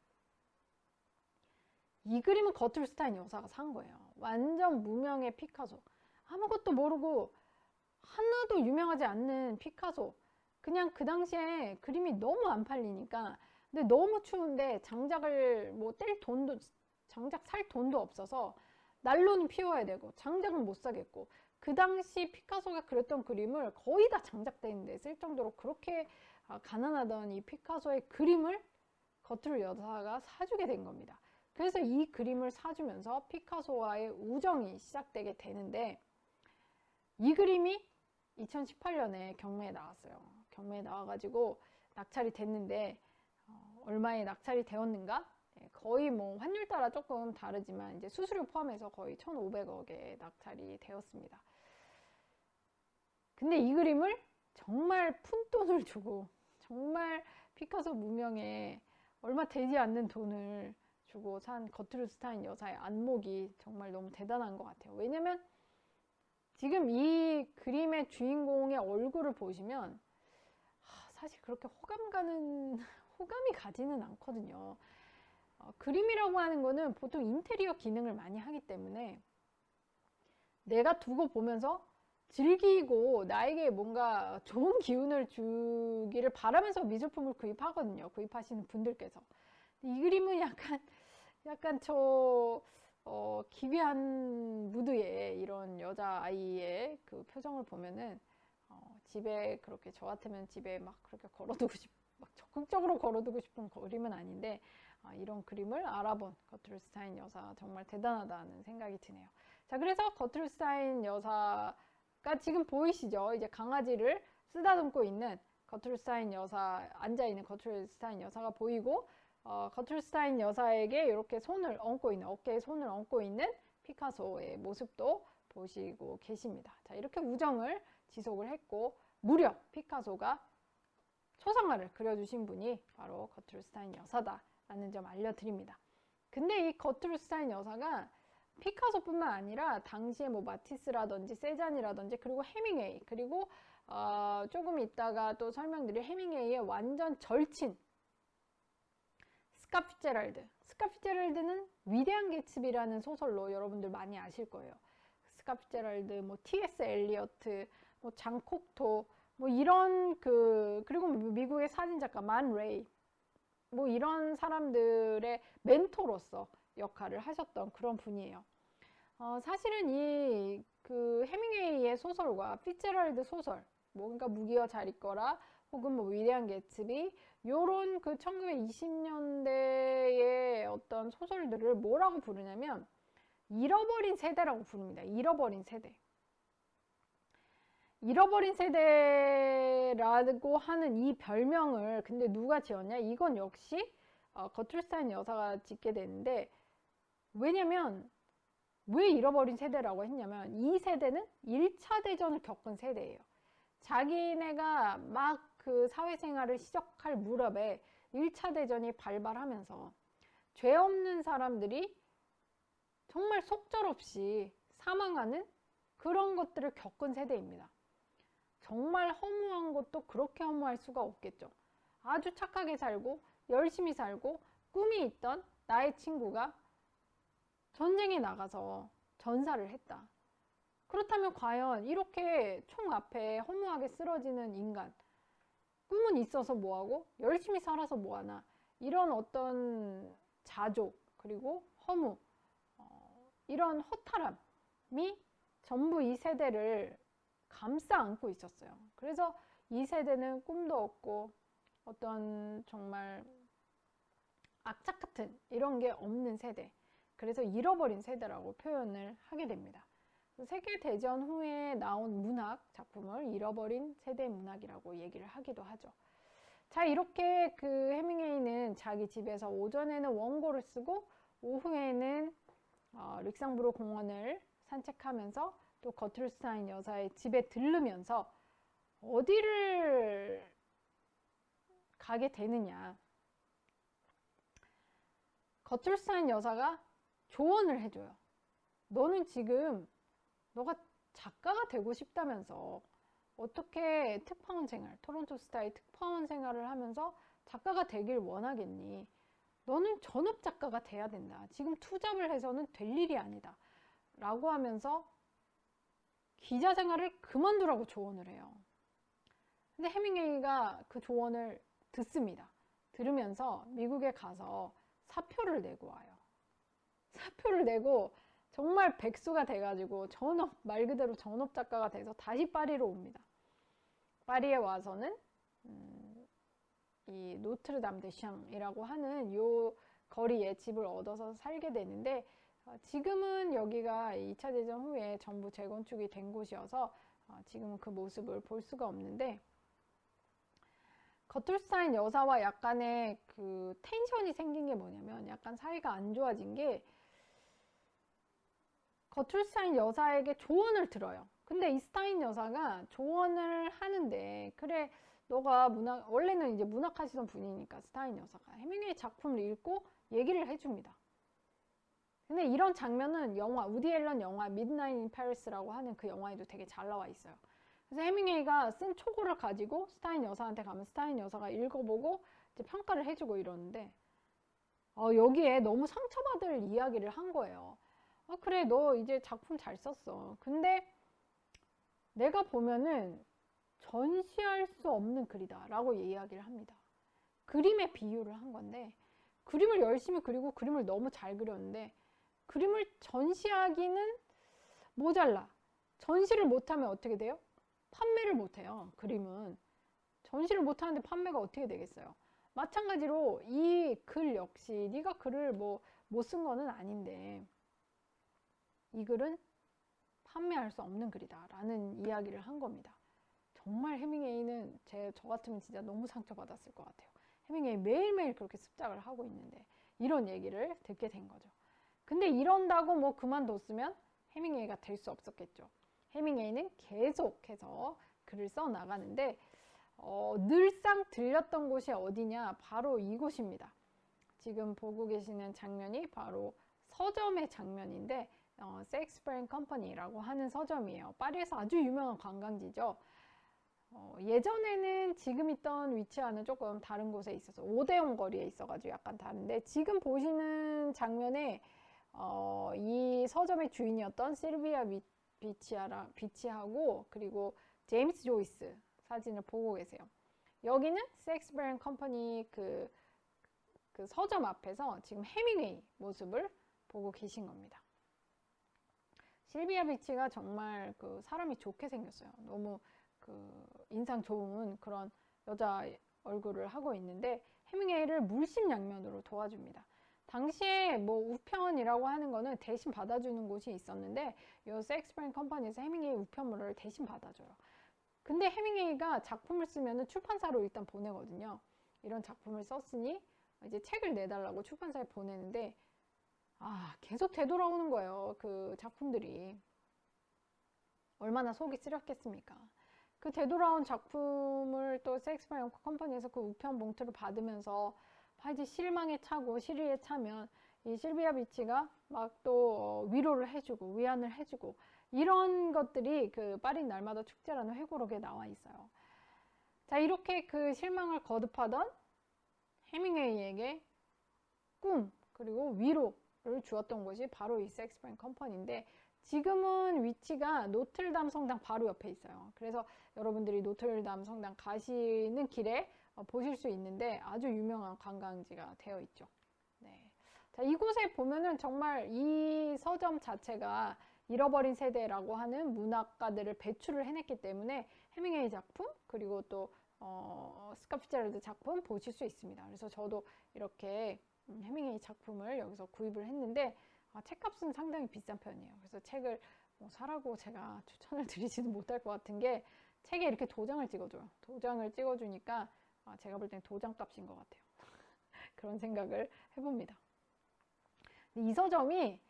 이 그림은 거툴스타인 여사가 산 거예요. 완전 무명의 피카소, 아무것도 모르고 하나도 유명하지 않는 피카소. 그냥 그 당시에 그림이 너무 안 팔리니까, 근데 너무 추운데 장작을 뭐 뗄 돈도, 장작 살 돈도 없어서 난로는 피워야 되고 장작은 못 사겠고, 그 당시 피카소가 그렸던 그림을 거의 다 장작대인데 쓸 정도로 그렇게 가난하던 이 피카소의 그림을 거툴 여사가 사주게 된 겁니다. 그래서 이 그림을 사주면서 피카소와의 우정이 시작되게 되는데, 이 그림이 2018년에 경매에 나왔어요. 경매에 나와가지고 낙찰이 됐는데, 얼마에 낙찰이 되었는가? 거의 뭐 환율 따라 조금 다르지만 이제 수수료 포함해서 거의 1,500억에 낙찰이 되었습니다. 근데 이 그림을 정말 푼돈을 주고, 정말 피카소 무명에 얼마 되지 않는 돈을 주고 산 거트루스타인 여사의 안목이 정말 너무 대단한 것 같아요. 왜냐면 지금 이 그림의 주인공의 얼굴을 보시면 사실 그렇게 호감이 가지는 않거든요. 그림이라고 하는 거는 보통 인테리어 기능을 많이 하기 때문에 내가 두고 보면서 즐기고 나에게 뭔가 좋은 기운을 주기를 바라면서 미술품을 구입하거든요. 구입하시는 분들께서. 이 그림은 약간 기괴한 무드의 이런 여자아이의 그 표정을 보면은 집에 그렇게 저 같으면 집에 막 그렇게 막 적극적으로 걸어두고 싶은 그림은 아닌데, 이런 그림을 알아본 거트루스타인 여사 정말 대단하다는 생각이 드네요. 자, 그래서 거트루스타인 여사가 지금 보이시죠? 이제 강아지를 쓰다듬고 있는 거트루스타인 여사, 앉아있는 거트루스타인 여사가 보이고, 거트루스타인 여사에게 이렇게 손을 얹고 있는, 어깨에 손을 얹고 있는 피카소의 모습도 보시고 계십니다. 자, 이렇게 우정을 지속을 했고, 무려 피카소가 초상화를 그려주신 분이 바로 거트루스타인 여사다라는 점 알려드립니다. 근데 이 거트루스타인 여사가 피카소뿐만 아니라 당시에 뭐 마티스라든지 세잔이라든지 그리고 헤밍웨이, 그리고 조금 있다가 또 설명드릴 헤밍웨이의 완전 절친 스캇 피츠제럴드. 스캇 피츠제럴드는 위대한 개츠비라는 소설로 여러분들 많이 아실 거예요. 스캇 피츠제럴드, 뭐 T.S. 엘리어트, 뭐 장 콕토, 뭐 이런 그리고 미국의 사진작가 만 레이, 뭐 이런 사람들의 멘토로서 역할을 하셨던 그런 분이에요. 사실은 이 헤밍웨이의 소설과 피츠제럴드 소설, 뭐 그러니까 무기여 잘 있거라, 혹은 뭐 위대한 개츠비, 요런 1920년대의 어떤 소설들을 뭐라고 부르냐면 잃어버린 세대라고 부릅니다. 잃어버린 세대. 잃어버린 세대라고 하는 이 별명을 근데 누가 지었냐? 이건 역시 거툴스타인 여사가 짓게 되는데, 왜냐면 왜 잃어버린 세대라고 했냐면 이 세대는 1차 대전을 겪은 세대예요. 자기네가 막 사회생활을 시작할 무렵에 1차 대전이 발발하면서 죄 없는 사람들이 정말 속절없이 사망하는 그런 것들을 겪은 세대입니다. 정말 허무한 것도 그렇게 허무할 수가 없겠죠. 아주 착하게 살고 열심히 살고 꿈이 있던 나의 친구가 전쟁에 나가서 전사를 했다. 그렇다면 과연 이렇게 총 앞에 허무하게 쓰러지는 인간, 꿈은 있어서 뭐하고 열심히 살아서 뭐하나, 이런 어떤 자족 그리고 허무, 이런 허탈함이 전부 이 세대를 감싸 안고 있었어요. 그래서 이 세대는 꿈도 없고 어떤 정말 악착 같은 이런 게 없는 세대, 그래서 잃어버린 세대라고 표현을 하게 됩니다. 세계대전 후에 나온 문학 작품을 잃어버린 세대 문학이라고 얘기를 하기도 하죠. 자, 이렇게 헤밍웨이는 자기 집에서 오전에는 원고를 쓰고 오후에는 릭상브로 공원을 산책하면서 또 거툴스타인 여사의 집에 들르면서 어디를 가게 되느냐. 거툴스타인 여사가 조언을 해줘요. 너는 지금 너가 작가가 되고 싶다면서 어떻게 특파원 생활, 토론토 스타의 특파원 생활을 하면서 작가가 되길 원하겠니? 너는 전업 작가가 돼야 된다. 지금 투잡을 해서는 될 일이 아니다. 라고 하면서 기자 생활을 그만두라고 조언을 해요. 근데 헤밍웨이가 그 조언을 듣습니다. 들으면서 미국에 가서 사표를 내고 와요. 사표를 내고 정말 백수가 돼가지고 말 그대로 전업 작가가 돼서 다시 파리로 옵니다. 파리에 와서는 이 노트르담 데샹이라고 하는 요 거리에 집을 얻어서 살게 되는데, 지금은 여기가 2차 대전 후에 전부 재건축이 된 곳이어서 지금은 그 모습을 볼 수가 없는데, 거툴스타인 여사와 약간의 텐션이 생긴 게 뭐냐면 약간 사이가 안 좋아진 게, 거툴스타인 여사에게 조언을 들어요. 근데 이 스타인 여사가 조언을 하는데, 그래 너가 원래는 이제 문학하시던 분이니까 스타인 여사가 헤밍웨이 작품을 읽고 얘기를 해줍니다. 근데 이런 장면은 우디 앨런 영화 미드나잇 인 파리스라고 하는 그 영화에도 되게 잘 나와 있어요. 그래서 헤밍웨이가 쓴 초고를 가지고 스타인 여사한테 가면 스타인 여사가 읽어보고 이제 평가를 해주고 이러는데, 여기에 너무 상처받을 이야기를 한 거예요. 그래 너 이제 작품 잘 썼어. 근데 내가 보면은 전시할 수 없는 글이다 라고 이야기를 합니다. 그림에 비유를 한 건데, 그림을 열심히 그리고 그림을 너무 잘 그렸는데 그림을 전시하기는 모자라. 전시를 못하면 어떻게 돼요? 판매를 못해요. 그림은 전시를 못하는데 판매가 어떻게 되겠어요? 마찬가지로 이 글 역시 네가 글을 못 쓴 거는 아닌데 이 글은 판매할 수 없는 글이다 라는 이야기를 한 겁니다. 정말 헤밍웨이는 저 같으면 진짜 너무 상처받았을 것 같아요. 헤밍웨이 매일매일 그렇게 습작을 하고 있는데 이런 얘기를 듣게 된 거죠. 근데 이런다고 뭐 그만뒀으면 헤밍웨이가 될 수 없었겠죠. 헤밍웨이는 계속해서 글을 써 나가는데 늘상 들렸던 곳이 어디냐? 바로 이곳입니다. 지금 보고 계시는 장면이 바로 서점의 장면인데, 셰익스피어 컴퍼니라고 하는 서점이에요. 파리에서 아주 유명한 관광지죠. 예전에는 지금 있던 위치와는 조금 다른 곳에 있어서 오데온 거리에 있어가지고 약간 다른데, 지금 보시는 장면에 이 서점의 주인이었던 실비아 비치하고 그리고 제임스 조이스 사진을 보고 계세요. 여기는 셰익스피어 컴퍼니 그 서점 앞에서 지금 해밍웨이 모습을 보고 계신 겁니다. 실비아 비치가 정말 그 사람이 좋게 생겼어요. 너무 그 인상 좋은 그런 여자 얼굴을 하고 있는데, 해밍웨이를 물심양면으로 도와줍니다. 당시에 뭐 우편이라고 하는 거는 대신 받아주는 곳이 있었는데, 이 셰익스피어 컴퍼니에서 해밍웨이 우편물을 대신 받아줘요. 근데 해밍웨이가 작품을 쓰면 출판사로 일단 보내거든요. 이런 작품을 썼으니 이제 책을 내달라고 출판사에 보내는데, 계속 되돌아오는 거예요. 그 작품들이. 얼마나 속이 쓰렸겠습니까? 그 되돌아온 작품을 또 셰익스피어 컴퍼니에서 그 우편 봉투를 받으면서 이제 실망에 차고 시리에 차면 이 실비아 비치가 막 또 위로를 해주고 위안을 해주고, 이런 것들이 그 파리 날마다 축제라는 회고록에 나와 있어요. 자, 이렇게 그 실망을 거듭하던 해밍웨이에게 꿈 그리고 위로를 주었던 곳이 바로 이 셰익스피어 컴퍼니인데, 지금은 위치가 노틀담 성당 바로 옆에 있어요. 그래서 여러분들이 노틀담 성당 가시는 길에 보실 수 있는데 아주 유명한 관광지가 되어 있죠. 네. 자, 이곳에 보면은 정말 이 서점 자체가 잃어버린 세대라고 하는 문학가들을 배출을 해냈기 때문에 해밍웨이 작품 그리고 또 스캇 피츠제럴드 작품 보실 수 있습니다. 그래서 저도 이렇게 해밍웨이 작품을 여기서 구입을 했는데, 책값은 상당히 비싼 편이에요. 그래서 책을 뭐 사라고 제가 추천을 드리지는 못할 것 같은 게, 책에 이렇게 도장을 찍어줘요. 도장을 찍어주니까 제가 볼 땐 도장값인 것 같아요. 그런 생각을 해봅니다. 이 서점이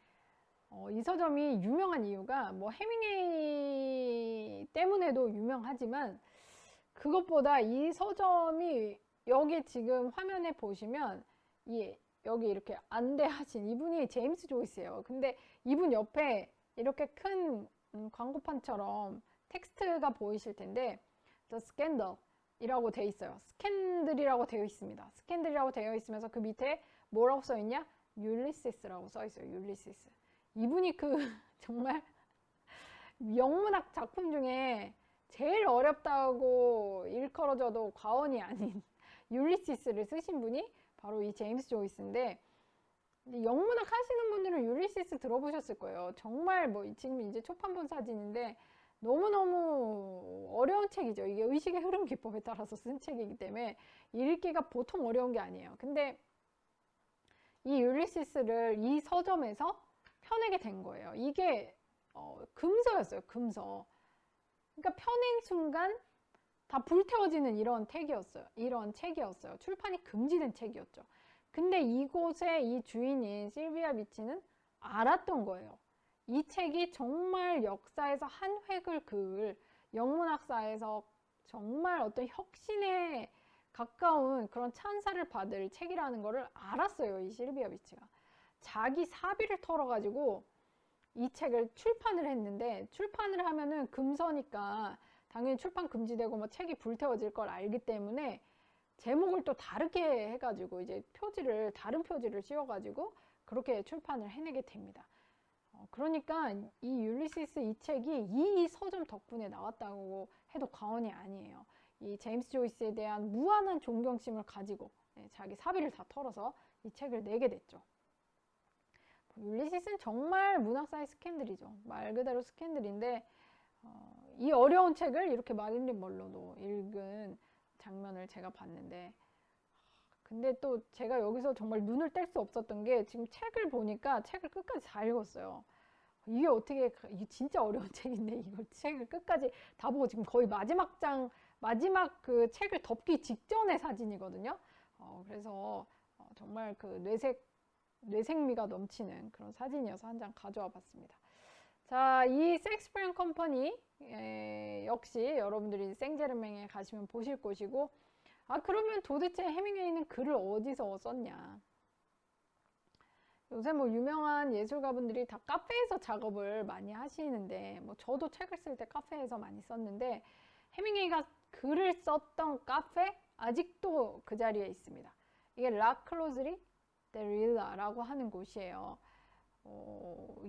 유명한 이유가 뭐 해밍웨이 때문에도 유명하지만, 그것보다 이 서점이 여기 지금 화면에 보시면 여기 이렇게 안대하신 이분이 제임스 조이스예요. 근데 이분 옆에 이렇게 큰 광고판처럼 텍스트가 보이실 텐데, The Scandal 이라고 되어 있어요. 스캔들이라고 되어 있습니다. 스캔들이라고 되어 있으면서 그 밑에 뭐라고 써 있냐? 율리시스라고 써 있어요. 율리시스. 이분이 그 정말 영문학 작품 중에 제일 어렵다고 일컬어져도 과언이 아닌 율리시스를 쓰신 분이 바로 이 제임스 조이스인데, 영문학 하시는 분들은 율리시스 들어보셨을 거예요. 정말 뭐 지금 이제 초판본 사진인데 너무너무 어려운 책이죠. 이게 의식의 흐름 기법에 따라서 쓴 책이기 때문에 읽기가 보통 어려운 게 아니에요. 근데 이 율리시스를 이 서점에서 펴내게 된 거예요. 이게 금서였어요. 금서. 그러니까 펴낸 순간 다 불태워지는 이런 책이었어요. 출판이 금지된 책이었죠. 근데 이곳의 이 주인인 실비아 비치는 알았던 거예요. 이 책이 정말 역사에서 한 획을 그을, 영문학사에서 정말 어떤 혁신에 가까운 그런 찬사를 받을 책이라는 거를 알았어요. 이 실비아 비치가. 자기 사비를 털어가지고 이 책을 출판을 했는데, 출판을 하면은 금서니까 당연히 출판 금지되고 뭐 책이 불태워질 걸 알기 때문에 제목을 또 다르게 해가지고 이제 다른 표지를 씌워가지고 그렇게 출판을 해내게 됩니다. 그러니까 이 율리시스 이 책이 이 서점 덕분에 나왔다고 해도 과언이 아니에요. 이 제임스 조이스에 대한 무한한 존경심을 가지고 자기 사비를 다 털어서 이 책을 내게 됐죠. 율리시스는 정말 문학사의 스캔들이죠. 말 그대로 스캔들인데, 이 어려운 책을 이렇게 마릴린 먼로도 읽은 장면을 제가 봤는데, 근데 또 제가 여기서 정말 눈을 뗄 수 없었던 게, 지금 책을 보니까 책을 끝까지 다 읽었어요. 이게 어떻게, 이게 진짜 어려운 책인데 이걸 책을 끝까지 다 보고, 지금 거의 마지막 그 책을 덮기 직전의 사진이거든요. 그래서 정말 그 뇌생미가 넘치는 그런 사진이어서 한 장 가져와 봤습니다. 자, 이 셰익스피어 컴퍼니 역시 여러분들이 생제르맹에 가시면 보실 곳이고, 그러면 도대체 해밍웨이는 글을 어디서 썼냐? 요새 뭐 유명한 예술가분들이 다 카페에서 작업을 많이 하시는데, 뭐 저도 책을 쓸 때 카페에서 많이 썼는데, 해밍웨이가 글을 썼던 카페 아직도 그 자리에 있습니다. 이게 라 클로즈리 데 릴라라고 하는 곳이에요.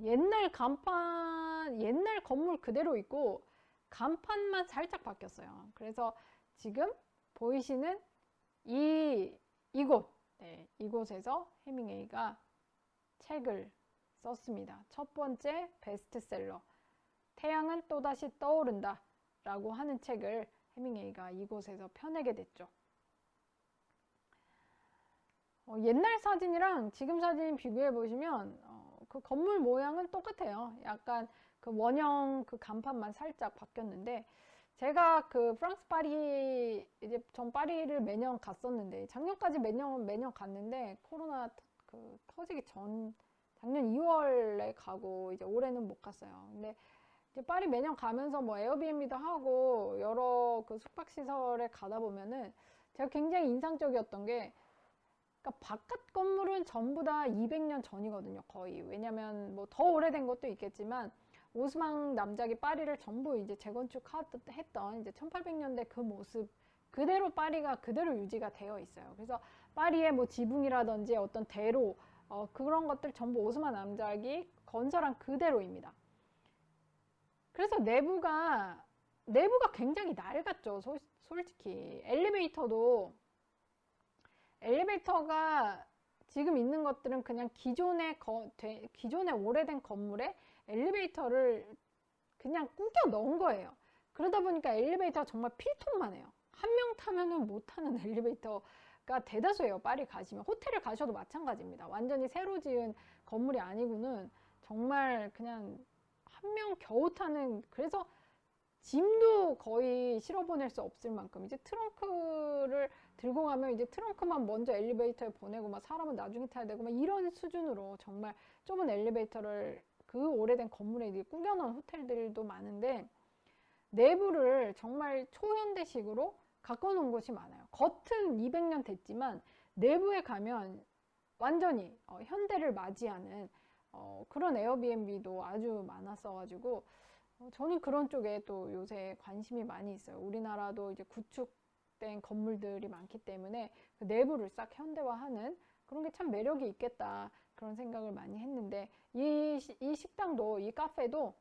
옛날 간판, 옛날 건물 그대로 있고 간판만 살짝 바뀌었어요. 그래서 지금 보이시는 이곳, 네, 이곳에서 해밍웨이가 책을 썼습니다. 첫 번째 베스트셀러, 태양은 또다시 떠오른다 라고 하는 책을 해밍웨이가 이곳에서 펴내게 됐죠. 옛날 사진이랑 지금 사진 비교해 보시면 그 건물 모양은 똑같아요. 약간 그 원형 그 간판만 살짝 바뀌었는데, 제가 그 프랑스 파리, 이제 전 파리를 매년 갔었는데, 작년까지 매년 갔는데 코로나 그 터지기 전 작년 2월에 가고 이제 올해는 못 갔어요. 근데 이제 파리 매년 가면서 뭐 에어비앤비도 하고 여러 그 숙박시설에 가다 보면은 제가 굉장히 인상적이었던 게, 그러니까 바깥 건물은 전부 다 200년 전이거든요, 거의. 왜냐면 뭐 더 오래된 것도 있겠지만 오스망 남작이 파리를 전부 이제 재건축했던 이제 1800년대 그 모습 그대로 파리가 그대로 유지가 되어 있어요. 그래서 파리의 뭐 지붕이라든지 어떤 대로 그런 것들 전부 오스만 남작이 건설한 그대로입니다. 그래서 내부가 굉장히 낡았죠. 솔직히 엘리베이터가 지금 있는 것들은 그냥 기존의 오래된 건물에 엘리베이터를 그냥 꾸겨 넣은 거예요. 그러다 보니까 엘리베이터가 정말 필통만 해요. 한 명 타면은 못 타는 엘리베이터가 대다수예요. 파리 가시면. 호텔을 가셔도 마찬가지입니다. 완전히 새로 지은 건물이 아니고는 정말 그냥 한 명 겨우 타는, 그래서 짐도 거의 실어보낼 수 없을 만큼, 이제 트렁크를 들고 가면 이제 트렁크만 먼저 엘리베이터에 보내고 막 사람은 나중에 타야 되고 막 이런 수준으로 정말 좁은 엘리베이터를 그 오래된 건물에 꾸겨놓은 호텔들도 많은데, 내부를 정말 초현대식으로 가꿔놓은 곳이 많아요. 겉은 200년 됐지만 내부에 가면 완전히 현대를 맞이하는 그런 에어비앤비도 아주 많았어가지고 저는 그런 쪽에 또 요새 관심이 많이 있어요. 우리나라도 이제 구축된 건물들이 많기 때문에 그 내부를 싹 현대화하는 그런 게 참 매력이 있겠다, 그런 생각을 많이 했는데, 이 식당도, 이 카페도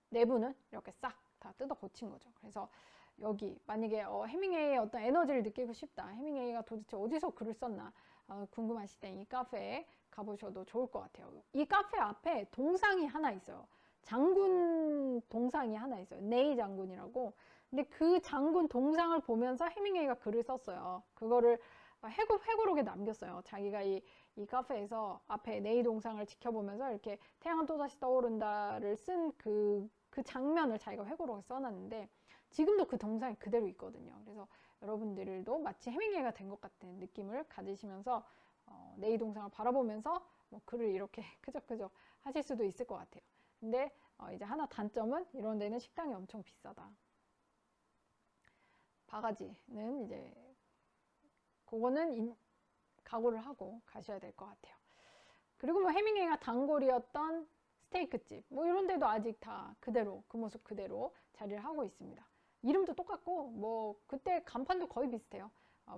내부는 이렇게 싹 다 뜯어 고친 거죠. 그래서 여기 만약에 해밍웨이의 어떤 에너지를 느끼고 싶다, 해밍웨이가 도대체 어디서 글을 썼나 궁금하실 때 이 카페에 가보셔도 좋을 것 같아요. 이 카페 앞에 동상이 하나 있어요. 장군 동상이 하나 있어요. 네이 장군이라고. 근데 그 장군 동상을 보면서 해밍웨이가 글을 썼어요. 그거를 회고록에 남겼어요. 자기가 이 카페에서 앞에 네이 동상을 지켜보면서 이렇게 태양은 또다시 떠오른다를 쓴 그 장면을 자기가 회고록에 써놨는데, 지금도 그 동상이 그대로 있거든요. 그래서 여러분들도 마치 해밍웨이가 된 것 같은 느낌을 가지시면서 네이 동상을 바라보면서 뭐 글을 이렇게 끄적끄적 하실 수도 있을 것 같아요. 근데 이제 하나 단점은 이런 데는 식당이 엄청 비싸다. 바가지는 이제 그거는 각오를 하고 가셔야 될 것 같아요. 그리고 뭐 해밍웨이가 단골이었던 스테이크집 뭐 이런 데도 아직 다 그대로 그 모습 그대로 자리를 하고 있습니다. 이름도 똑같고 뭐 그때 간판도 거의 비슷해요.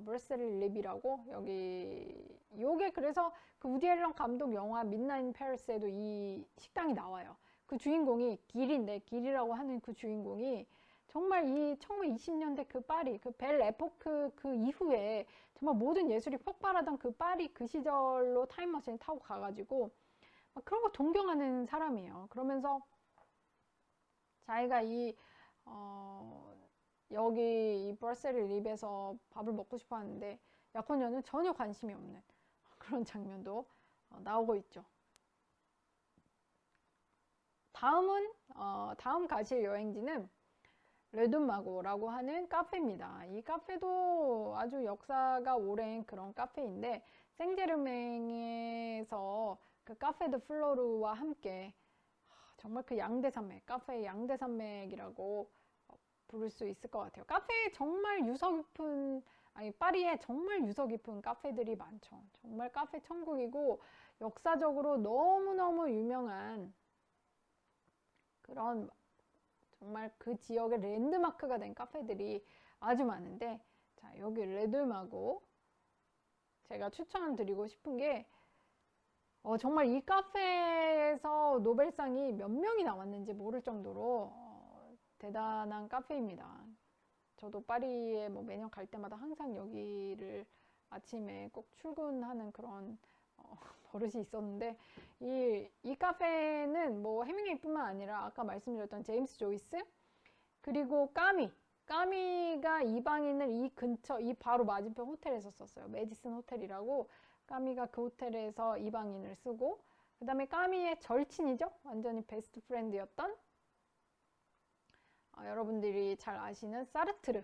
브러셀 립이라고, 요게 그래서 그 우디 앨런 감독 영화 midnight in Paris에도 이 식당이 나와요. 그 주인공이 길이라고 하는 그 주인공이 정말 이 1920년대 그 파리, 그 벨 에포크 그 이후에 정말 모든 예술이 폭발하던 그 파리 그 시절로 타임머신 타고 가가지고 막 그런 거 동경하는 사람이에요. 그러면서 자기가 여기 이 브러셀 립에서 밥을 먹고 싶어 하는데 약혼녀는 전혀 관심이 없는 그런 장면도 나오고 있죠. 다음 가실 여행지는 르둔마고라고 하는 카페입니다. 이 카페도 아주 역사가 오랜 그런 카페인데, 생제르맹에서 그 카페 드 플로르와 함께 정말 그 양대산맥, 카페의 양대산맥이라고 부를 수 있을 것 같아요. 카페에 정말 파리에 정말 유서 깊은 카페들이 많죠. 정말 카페 천국이고, 역사적으로 너무너무 유명한 그런 정말 그 지역의 랜드마크가 된 카페들이 아주 많은데, 자, 여기 레드마고 제가 추천드리고 싶은 게 정말 이 카페에서 노벨상이 몇 명이 나왔는지 모를 정도로 대단한 카페입니다. 저도 파리에 뭐 매년 갈 때마다 항상 여기를 아침에 꼭 출근하는 그런 버릇이 있었는데, 이 카페는 뭐 해밍웨이뿐만 아니라 아까 말씀드렸던 제임스 조이스, 그리고 까미가 이방인을 이 근처, 이 바로 맞은편 호텔에서 썼어요. 메디슨 호텔이라고. 까미가 그 호텔에서 이방인을 쓰고, 그 다음에 까미의 절친이죠. 완전히 베스트 프렌드였던 여러분들이 잘 아시는 사르트르,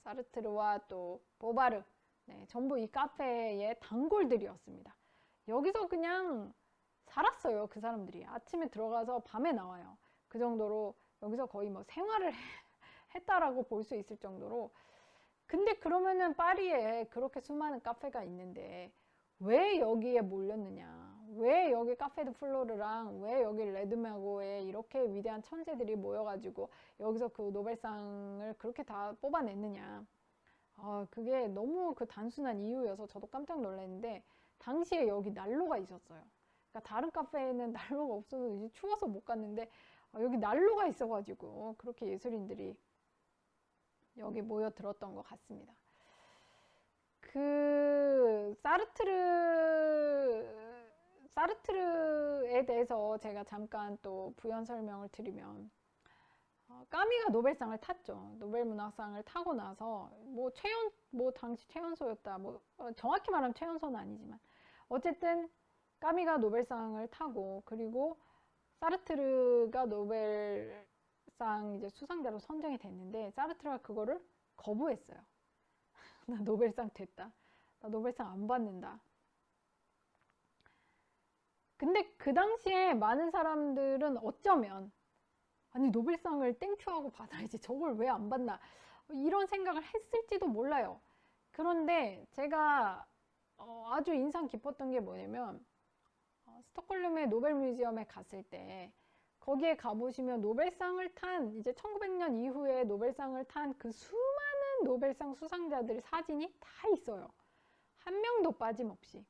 사르트르와 또 보바르, 전부 이 카페의 단골들이었습니다. 여기서 그냥 살았어요. 그 사람들이 아침에 들어가서 밤에 나와요. 그 정도로 여기서 거의 뭐 생활을 했다라고 볼 수 있을 정도로. 근데 그러면은 파리에 그렇게 수많은 카페가 있는데 왜 여기에 몰렸느냐, 왜 여기 카페 드 플로르랑 왜 여기 레드마고에 이렇게 위대한 천재들이 모여가지고 여기서 그 노벨상을 그렇게 다 뽑아냈느냐. 그게 너무 그 단순한 이유여서 저도 깜짝 놀랐는데, 당시에 여기 난로가 있었어요. 그러니까 다른 카페에는 난로가 없어서 이제 추워서 못 갔는데 여기 난로가 있어가지고 그렇게 예술인들이 여기 모여 들었던 것 같습니다. 그 사르트르에 대해서 제가 잠깐 또 부연 설명을 드리면, 까미가 노벨상을 탔죠. 노벨문학상을 타고 나서 뭐 당시 최연소였다. 정확히 말하면 최연소는 아니지만 어쨌든 까미가 노벨상을 타고, 그리고 사르트르가 노벨상 이제 수상자로 선정이 됐는데 사르트르가 그거를 거부했어요. 나 노벨상 됐다. 나 노벨상 안 받는다. 근데 그 당시에 많은 사람들은 어쩌면 아니 노벨상을 땡큐하고 받아야지 저걸 왜 안 받나 이런 생각을 했을지도 몰라요. 그런데 제가 아주 인상 깊었던 게 뭐냐면, 스톡홀름의 노벨 뮤지엄에 갔을 때 거기에 가보시면 노벨상을 탄, 이제 1900년 이후에 노벨상을 탄 그 수많은 노벨상 수상자들의 사진이 다 있어요. 한 명도 빠짐없이.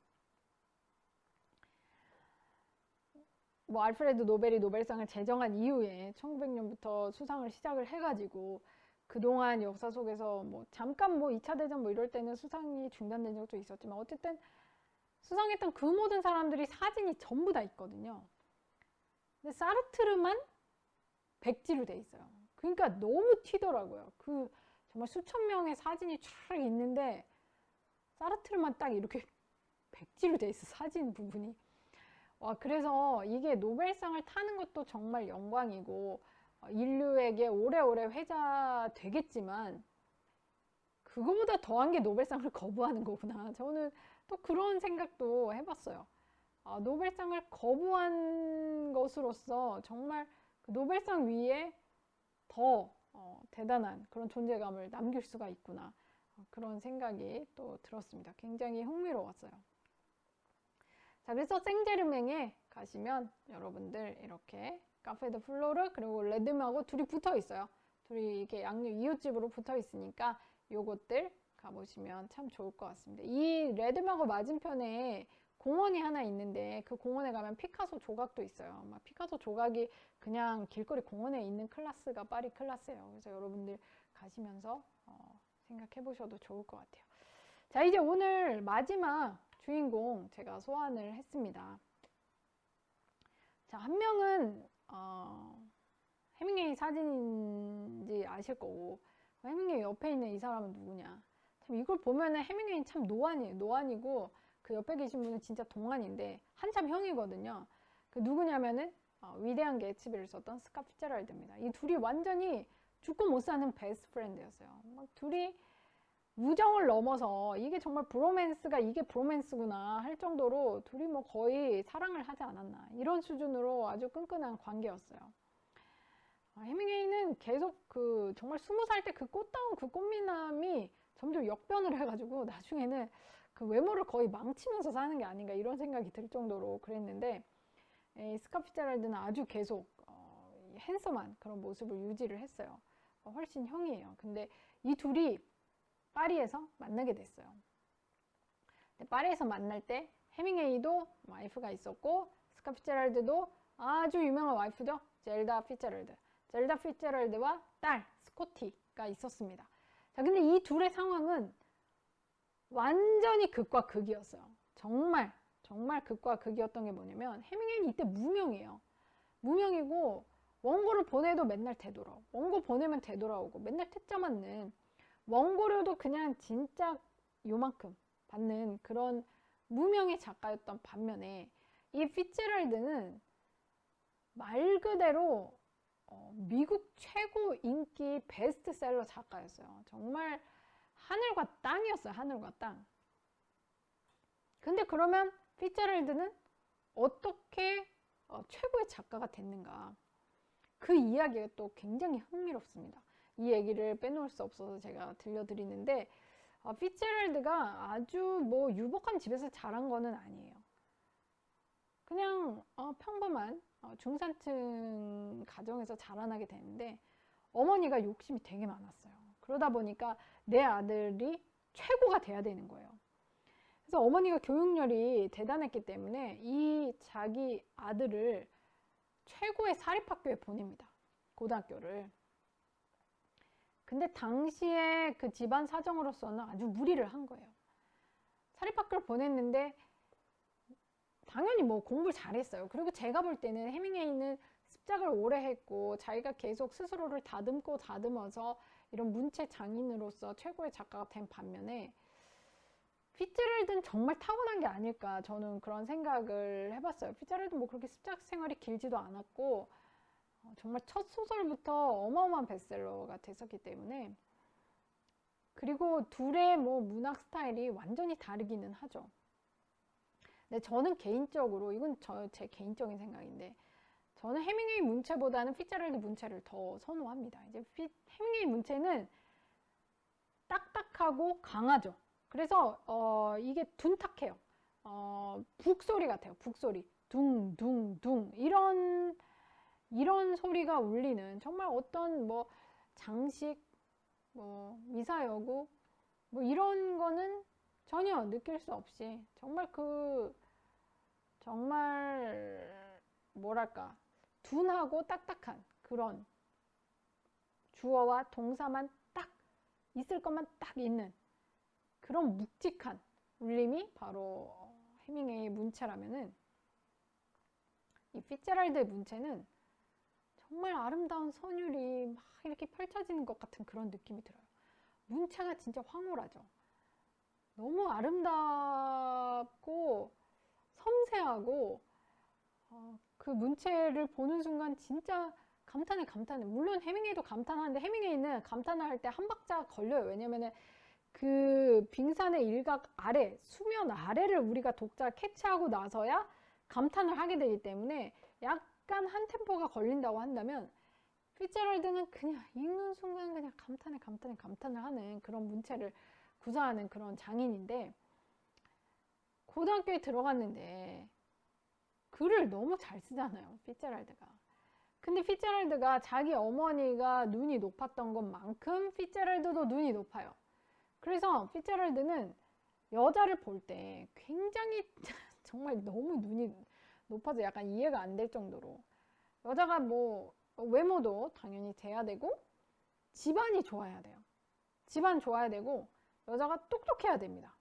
뭐 알프레드 노벨이 노벨상을 제정한 이후에 1900년부터 수상을 시작을 해가지고 그동안 역사 속에서 뭐 잠깐 뭐 2차 대전 뭐 이럴 때는 수상이 중단된 적도 있었지만 어쨌든 수상했던 그 모든 사람들이 사진이 전부 다 있거든요. 근데 사르트르만 백지로 돼 있어요. 그러니까 너무 튀더라고요. 그 정말 수천 명의 사진이 쫙 있는데 사르트르만 딱 이렇게 백지로 돼 있어, 사진 부분이. 와, 그래서 이게 노벨상을 타는 것도 정말 영광이고 인류에게 오래오래 회자되겠지만 그거보다 더한 게 노벨상을 거부하는 거구나. 저는 또 그런 생각도 해봤어요. 노벨상을 거부한 것으로서 정말 그 노벨상 위에 더 대단한 그런 존재감을 남길 수가 있구나. 그런 생각이 또 들었습니다. 굉장히 흥미로웠어요. 자, 그래서 생제르맹에 가시면 여러분들 이렇게 카페 드 플로르 그리고 레드마고 둘이 붙어 있어요. 둘이 이렇게 양옆 이웃집으로 붙어 있으니까 요것들 가보시면 참 좋을 것 같습니다. 이 레드마고 맞은편에 공원이 하나 있는데 그 공원에 가면 피카소 조각도 있어요. 막 피카소 조각이 그냥 길거리 공원에 있는 클라스가 파리 클라스예요. 그래서 여러분들 가시면서 생각해 보셔도 좋을 것 같아요. 자, 이제 오늘 마지막 주인공 제가 소환을 했습니다. 자, 한 명은 해밍웨이 사진인지 아실 거고, 해밍웨이 옆에 있는 이 사람은 누구냐. 참 이걸 보면은 해밍웨이는 참 노안이에요. 노안이고 그 옆에 계신 분은 진짜 동안인데 한참 형이거든요. 그 누구냐면은 위대한 개츠비를 썼던 스카 피츠제럴드입니다. 이 둘이 완전히 죽고 못 사는 베스트 프렌드였어요. 막 둘이 우정을 넘어서 이게 정말 브로맨스가 이게 브로맨스구나 할 정도로 둘이 뭐 거의 사랑을 하지 않았나 이런 수준으로 아주 끈끈한 관계였어요. 해밍웨이는 계속 그 정말 20살 때 그 꽃다운 그 꽃미남이 점점 역변을 해가지고 나중에는 그 외모를 거의 망치면서 사는 게 아닌가 이런 생각이 들 정도로 그랬는데, 스카 피츠제랄드는 아주 계속 핸섬한 그런 모습을 유지를 했어요. 훨씬 형이에요. 근데 이 둘이 파리에서 만나게 됐어요. 파리에서 만날 때 해밍웨이도 와이프가 있었고, 스카 피츠제랄드도 아주 유명한 와이프죠. 젤다 피츠제랄드. 젤다 피츠제랄드와 딸 스코티가 있었습니다. 자, 근데 이 둘의 상황은 완전히 극과 극이었어요. 정말 극과 극이었던 게 뭐냐면, 해밍웨이는 이때 무명이에요. 무명이고 원고를 보내도 맨날 되돌아오고, 원고 보내면 되돌아오고, 맨날 퇴짜 맞는, 원고료도 그냥 진짜 요만큼 받는 그런 무명의 작가였던 반면에, 이 피츠제랄드는 말 그대로 미국 최고 인기 베스트셀러 작가였어요. 정말 하늘과 땅이었어요. 하늘과 땅. 근데 그러면 피츠제랄드는 어떻게 최고의 작가가 됐는가? 그 이야기가 또 굉장히 흥미롭습니다. 이 얘기를 빼놓을 수 없어서 제가 들려드리는데, 피츠제랄드가 아주 뭐 유복한 집에서 자란 거는 아니에요. 그냥 평범한 중산층 가정에서 자라나게 되는데, 어머니가 욕심이 되게 많았어요. 그러다 보니까 내 아들이 최고가 돼야 되는 거예요. 그래서 어머니가 교육열이 대단했기 때문에 이 자기 아들을 최고의 사립학교에 보냅니다. 고등학교를. 근데 당시에 그 집안 사정으로서는 아주 무리를 한 거예요. 사립학교를 보냈는데 당연히 뭐 공부를 잘했어요. 그리고 제가 볼 때는 해밍웨이는 습작을 오래 했고, 자기가 계속 스스로를 다듬고 다듬어서 이런 문체 장인으로서 최고의 작가가 된 반면에, 피츠제랄드는 정말 타고난 게 아닐까, 저는 그런 생각을 해봤어요. 피츠제랄드는 뭐 그렇게 습작 생활이 길지도 않았고, 정말 첫 소설부터 어마어마한 베스트셀러가 됐었기 때문에. 그리고 둘의 뭐 문학 스타일이 완전히 다르기는 하죠. 근데 저는 개인적으로, 이건 제 개인적인 생각인데, 저는 해밍웨이 문체보다는 피츠제랄드 문체를 더 선호합니다. 이제 해밍웨이 문체는 딱딱하고 강하죠. 그래서 이게 둔탁해요. 북소리 같아요. 북소리. 둥둥둥 이런 소리가 울리는, 정말 어떤 뭐 장식, 뭐 미사여구 뭐 이런 거는 전혀 느낄 수 없이, 정말 뭐랄까, 둔하고 딱딱한 그런 주어와 동사만 딱 있을 것만 딱 있는 그런 묵직한 울림이 바로 해밍웨이의 문체라면은, 이 피츠제랄드의 문체는 정말 아름다운 선율이 막 이렇게 펼쳐지는 것 같은 그런 느낌이 들어요. 문체가 진짜 황홀하죠. 너무 아름답고 섬세하고, 그 문체를 보는 순간 진짜 감탄해. 물론 해밍웨이도 감탄하는데, 해밍웨이는 감탄을 할 때 한 박자 걸려요. 왜냐면은 그 빙산의 일각 아래, 수면 아래를 우리가 독자가 캐치하고 나서야 감탄을 하게 되기 때문에 약간 한 템포가 걸린다고 한다면, 피츠제랄드는 그냥 읽는 순간 그냥 감탄을 하는 그런 문체를 구사하는 그런 장인인데, 고등학교에 들어갔는데 글을 너무 잘 쓰잖아요, 피츠제랄드가. 근데 피츠제랄드가 자기 어머니가 눈이 높았던 것만큼 피츠제랄드도 눈이 높아요. 그래서 피츠제랄드는 여자를 볼 때 굉장히 정말 너무 눈이 높아서 약간 이해가 안 될 정도로, 여자가 뭐 외모도 당연히 돼야 되고, 집안이 좋아야 돼요. 집안 좋아야 되고, 여자가 똑똑해야 됩니다.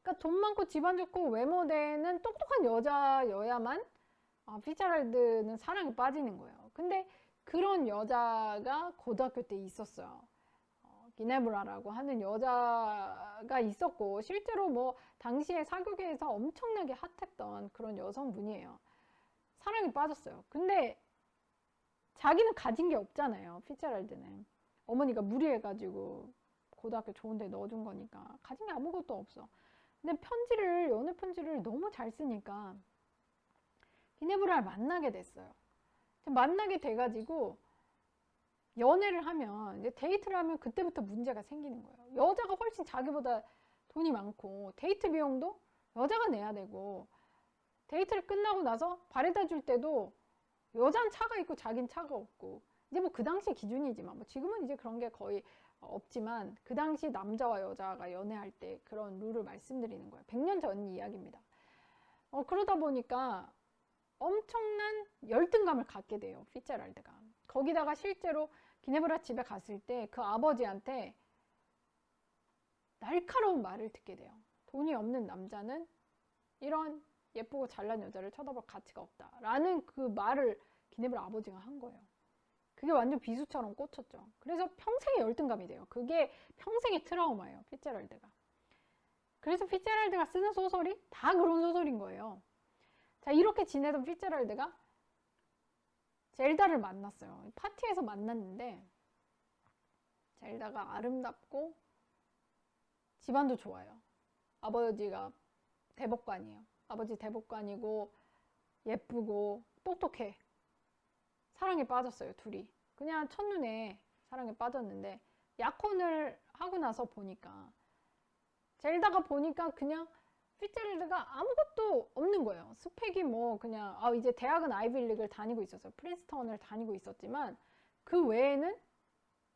그러니까 돈 많고 집안 좋고 외모되는 똑똑한 여자여야만 피츠제랄드는 사랑에 빠지는 거예요. 근데 그런 여자가 고등학교 때 있었어요. 기네브라라고 하는 여자가 있었고, 실제로 뭐 당시에 사교계에서 엄청나게 핫했던 그런 여성분이에요. 사랑에 빠졌어요. 근데 자기는 가진 게 없잖아요, 피츠제랄드는. 어머니가 무리해가지고 고등학교 좋은 데 넣어준 거니까 가진 게 아무것도 없어. 근데 연애 편지를 너무 잘 쓰니까 기네브라를 만나게 됐어요. 만나게 돼가지고 연애를 하면, 이제 데이트를 하면 그때부터 문제가 생기는 거예요. 여자가 훨씬 자기보다 돈이 많고, 데이트 비용도 여자가 내야 되고, 데이트를 끝나고 나서 바래다 줄 때도 여자는 차가 있고 자긴 차가 없고, 이제 뭐 그 당시 기준이지만, 뭐 지금은 이제 그런 게 거의 없지만, 그 당시 남자와 여자가 연애할 때 그런 룰을 말씀드리는 거예요. 100년 전 이야기입니다. 그러다 보니까 엄청난 열등감을 갖게 돼요, 피츠제랄드가. 거기다가 실제로 기네브라 집에 갔을 때 그 아버지한테 날카로운 말을 듣게 돼요. 돈이 없는 남자는 이런 예쁘고 잘난 여자를 쳐다볼 가치가 없다 라는 그 말을 기네브라 아버지가 한 거예요. 그게 완전 비수처럼 꽂혔죠. 그래서 평생의 열등감이 돼요. 그게 평생의 트라우마예요, 피츠제랄드가. 그래서 피츠제랄드가 쓰는 소설이 다 그런 소설인 거예요. 자, 이렇게 지내던 피츠제랄드가 젤다를 만났어요. 파티에서 만났는데, 젤다가 아름답고 집안도 좋아요. 아버지가 대법관이에요. 아버지 대법관이고 예쁘고 똑똑해. 사랑에 빠졌어요, 둘이. 그냥 첫눈에 사랑에 빠졌는데, 약혼을 하고 나서 보니까 젤다가 보니까 그냥 피츠제랄드가 아무것도 없는 거예요. 스펙이 뭐 그냥 이제 대학은 아이비리그를 다니고 있었어요. 프린스턴을 다니고 있었지만 그 외에는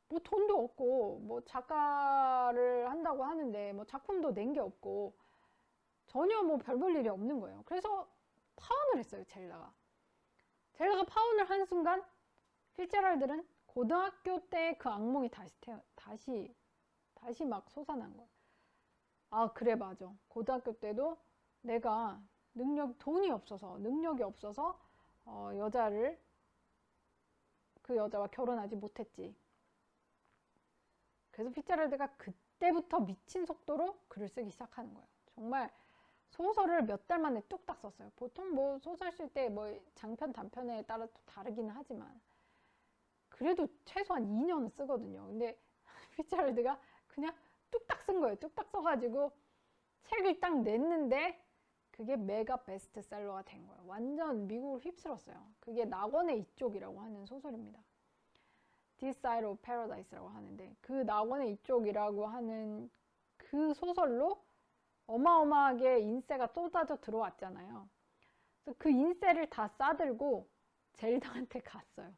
뭐 돈도 없고, 뭐 작가를 한다고 하는데 뭐 작품도 낸 게 없고 전혀 뭐 별 볼 일이 없는 거예요. 그래서 파혼을 했어요, 젤다가. 젤다가 파혼을 한 순간 피츠제랄드는 고등학교 때 그 악몽이 다시 막 솟아난 거예요. 아, 그래, 맞아. 고등학교 때도 내가 돈이 없어서, 능력이 없어서 그 여자와 결혼하지 못했지. 그래서 피츠제랄드가 그때부터 미친 속도로 글을 쓰기 시작하는 거예요. 정말 소설을 몇 달 만에 뚝딱 썼어요. 보통 뭐 소설 쓸 때 뭐 장편, 단편에 따라 또 다르기는 하지만 그래도 최소한 2년은 쓰거든요. 근데 피츠제랄드가 그냥 뚝딱 쓴 거예요. 뚝딱 써가지고 책을 딱 냈는데 그게 메가 베스트셀러가 된 거예요. 완전 미국을 휩쓸었어요. 그게 낙원의 이쪽이라고 하는 소설입니다. This Side of Paradise라고 하는데, 그 낙원의 이쪽이라고 하는 그 소설로 어마어마하게 인세가 쏟아져 들어왔잖아요. 그래서 그 인세를 다 싸들고 젤다한테 갔어요.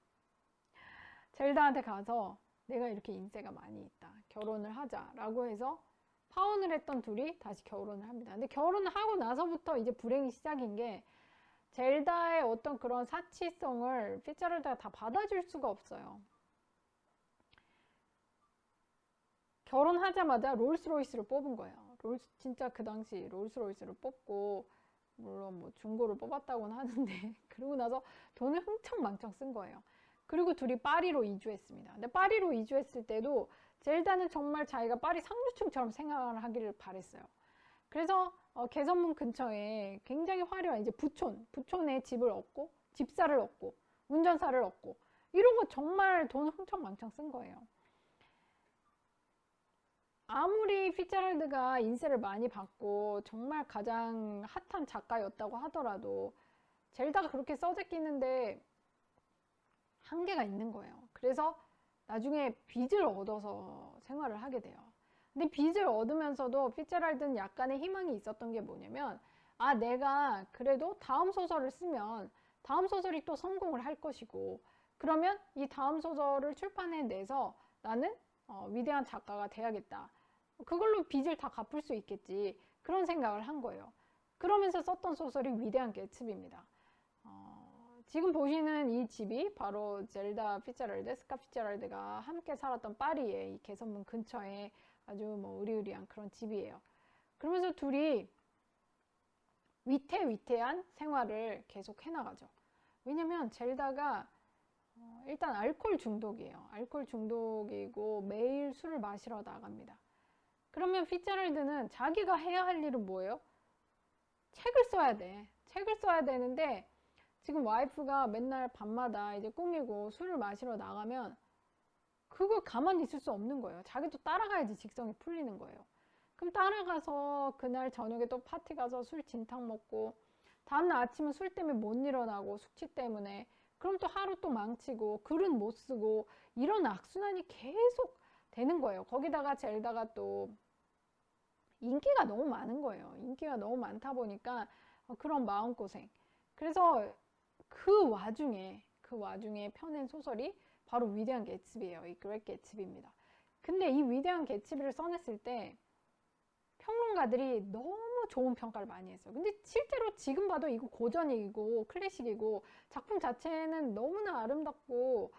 젤다한테 가서 내가 이렇게 인세가 많이 있다, 결혼을 하자라고 해서 파혼을 했던 둘이 다시 결혼을 합니다. 근데 결혼을 하고 나서부터 이제 불행이 시작인 게, 젤다의 어떤 그런 사치성을 피츠제랄드가 다 받아줄 수가 없어요. 결혼하자마자 롤스로이스를 뽑은 거예요. 진짜 그 당시 롤스로이스를 뽑고, 물론 뭐 중고를 뽑았다고는 하는데 그러고 나서 돈을 흥청망청 쓴 거예요. 그리고 둘이 파리로 이주했습니다. 근데 파리로 이주했을 때도 젤다는 정말 자기가 파리 상류층처럼 생활을 하기를 바랬어요. 그래서 개선문 근처에 굉장히 화려한 이제 부촌에 집을 얻고, 집사를 얻고, 운전사를 얻고, 이런 거 정말 돈 흥청망청 쓴 거예요. 아무리 피츠제랄드가 인세를 많이 받고 정말 가장 핫한 작가였다고 하더라도 젤다가 그렇게 써제끼는데 한계가 있는 거예요. 그래서 나중에 빚을 얻어서 생활을 하게 돼요. 근데 빚을 얻으면서도 피츠제랄드는 약간의 희망이 있었던 게 뭐냐면, 내가 그래도 다음 소설을 쓰면 다음 소설이 또 성공을 할 것이고, 그러면 이 다음 소설을 출판해내서 나는 위대한 작가가 돼야겠다. 그걸로 빚을 다 갚을 수 있겠지. 그런 생각을 한 거예요. 그러면서 썼던 소설이 위대한 개츠비입니다. 지금 보시는 이 집이 바로 젤다 피츠제랄드, 스카 피츠제랄드가 함께 살았던 파리의 이 개선문 근처에 아주 뭐 으리으리한 그런 집이에요. 그러면서 둘이 위태위태한 생활을 계속 해나가죠. 왜냐면 젤다가 일단 알코올 중독이에요. 알코올 중독이고 매일 술을 마시러 나갑니다. 그러면 피츠제랄드는 자기가 해야 할 일은 뭐예요? 책을 써야 돼. 책을 써야 되는데 지금 와이프가 맨날 밤마다 이제 꾸미고 술을 마시러 나가면 그거 가만히 있을 수 없는 거예요. 자기도 따라가야지 직성이 풀리는 거예요. 그럼 따라가서 그날 저녁에 또 파티 가서 술 진탕 먹고, 다음날 아침은 술 때문에 못 일어나고, 숙취 때문에, 그럼 또 하루 또 망치고, 글은 못 쓰고, 이런 악순환이 계속 되는 거예요. 거기다가 젤다가 또 인기가 너무 많은 거예요. 인기가 너무 많다 보니까 그런 마음고생. 그래서 그 와중에 펴낸 소설이 바로 위대한 개츠비예요. 이 그레이트 개츠비입니다. 근데 이 위대한 개츠비를 써냈을 때 평론가들이 너무 좋은 평가를 많이 했어요. 근데 실제로 지금 봐도 이거 고전이고 클래식이고 작품 자체는 너무나 아름답고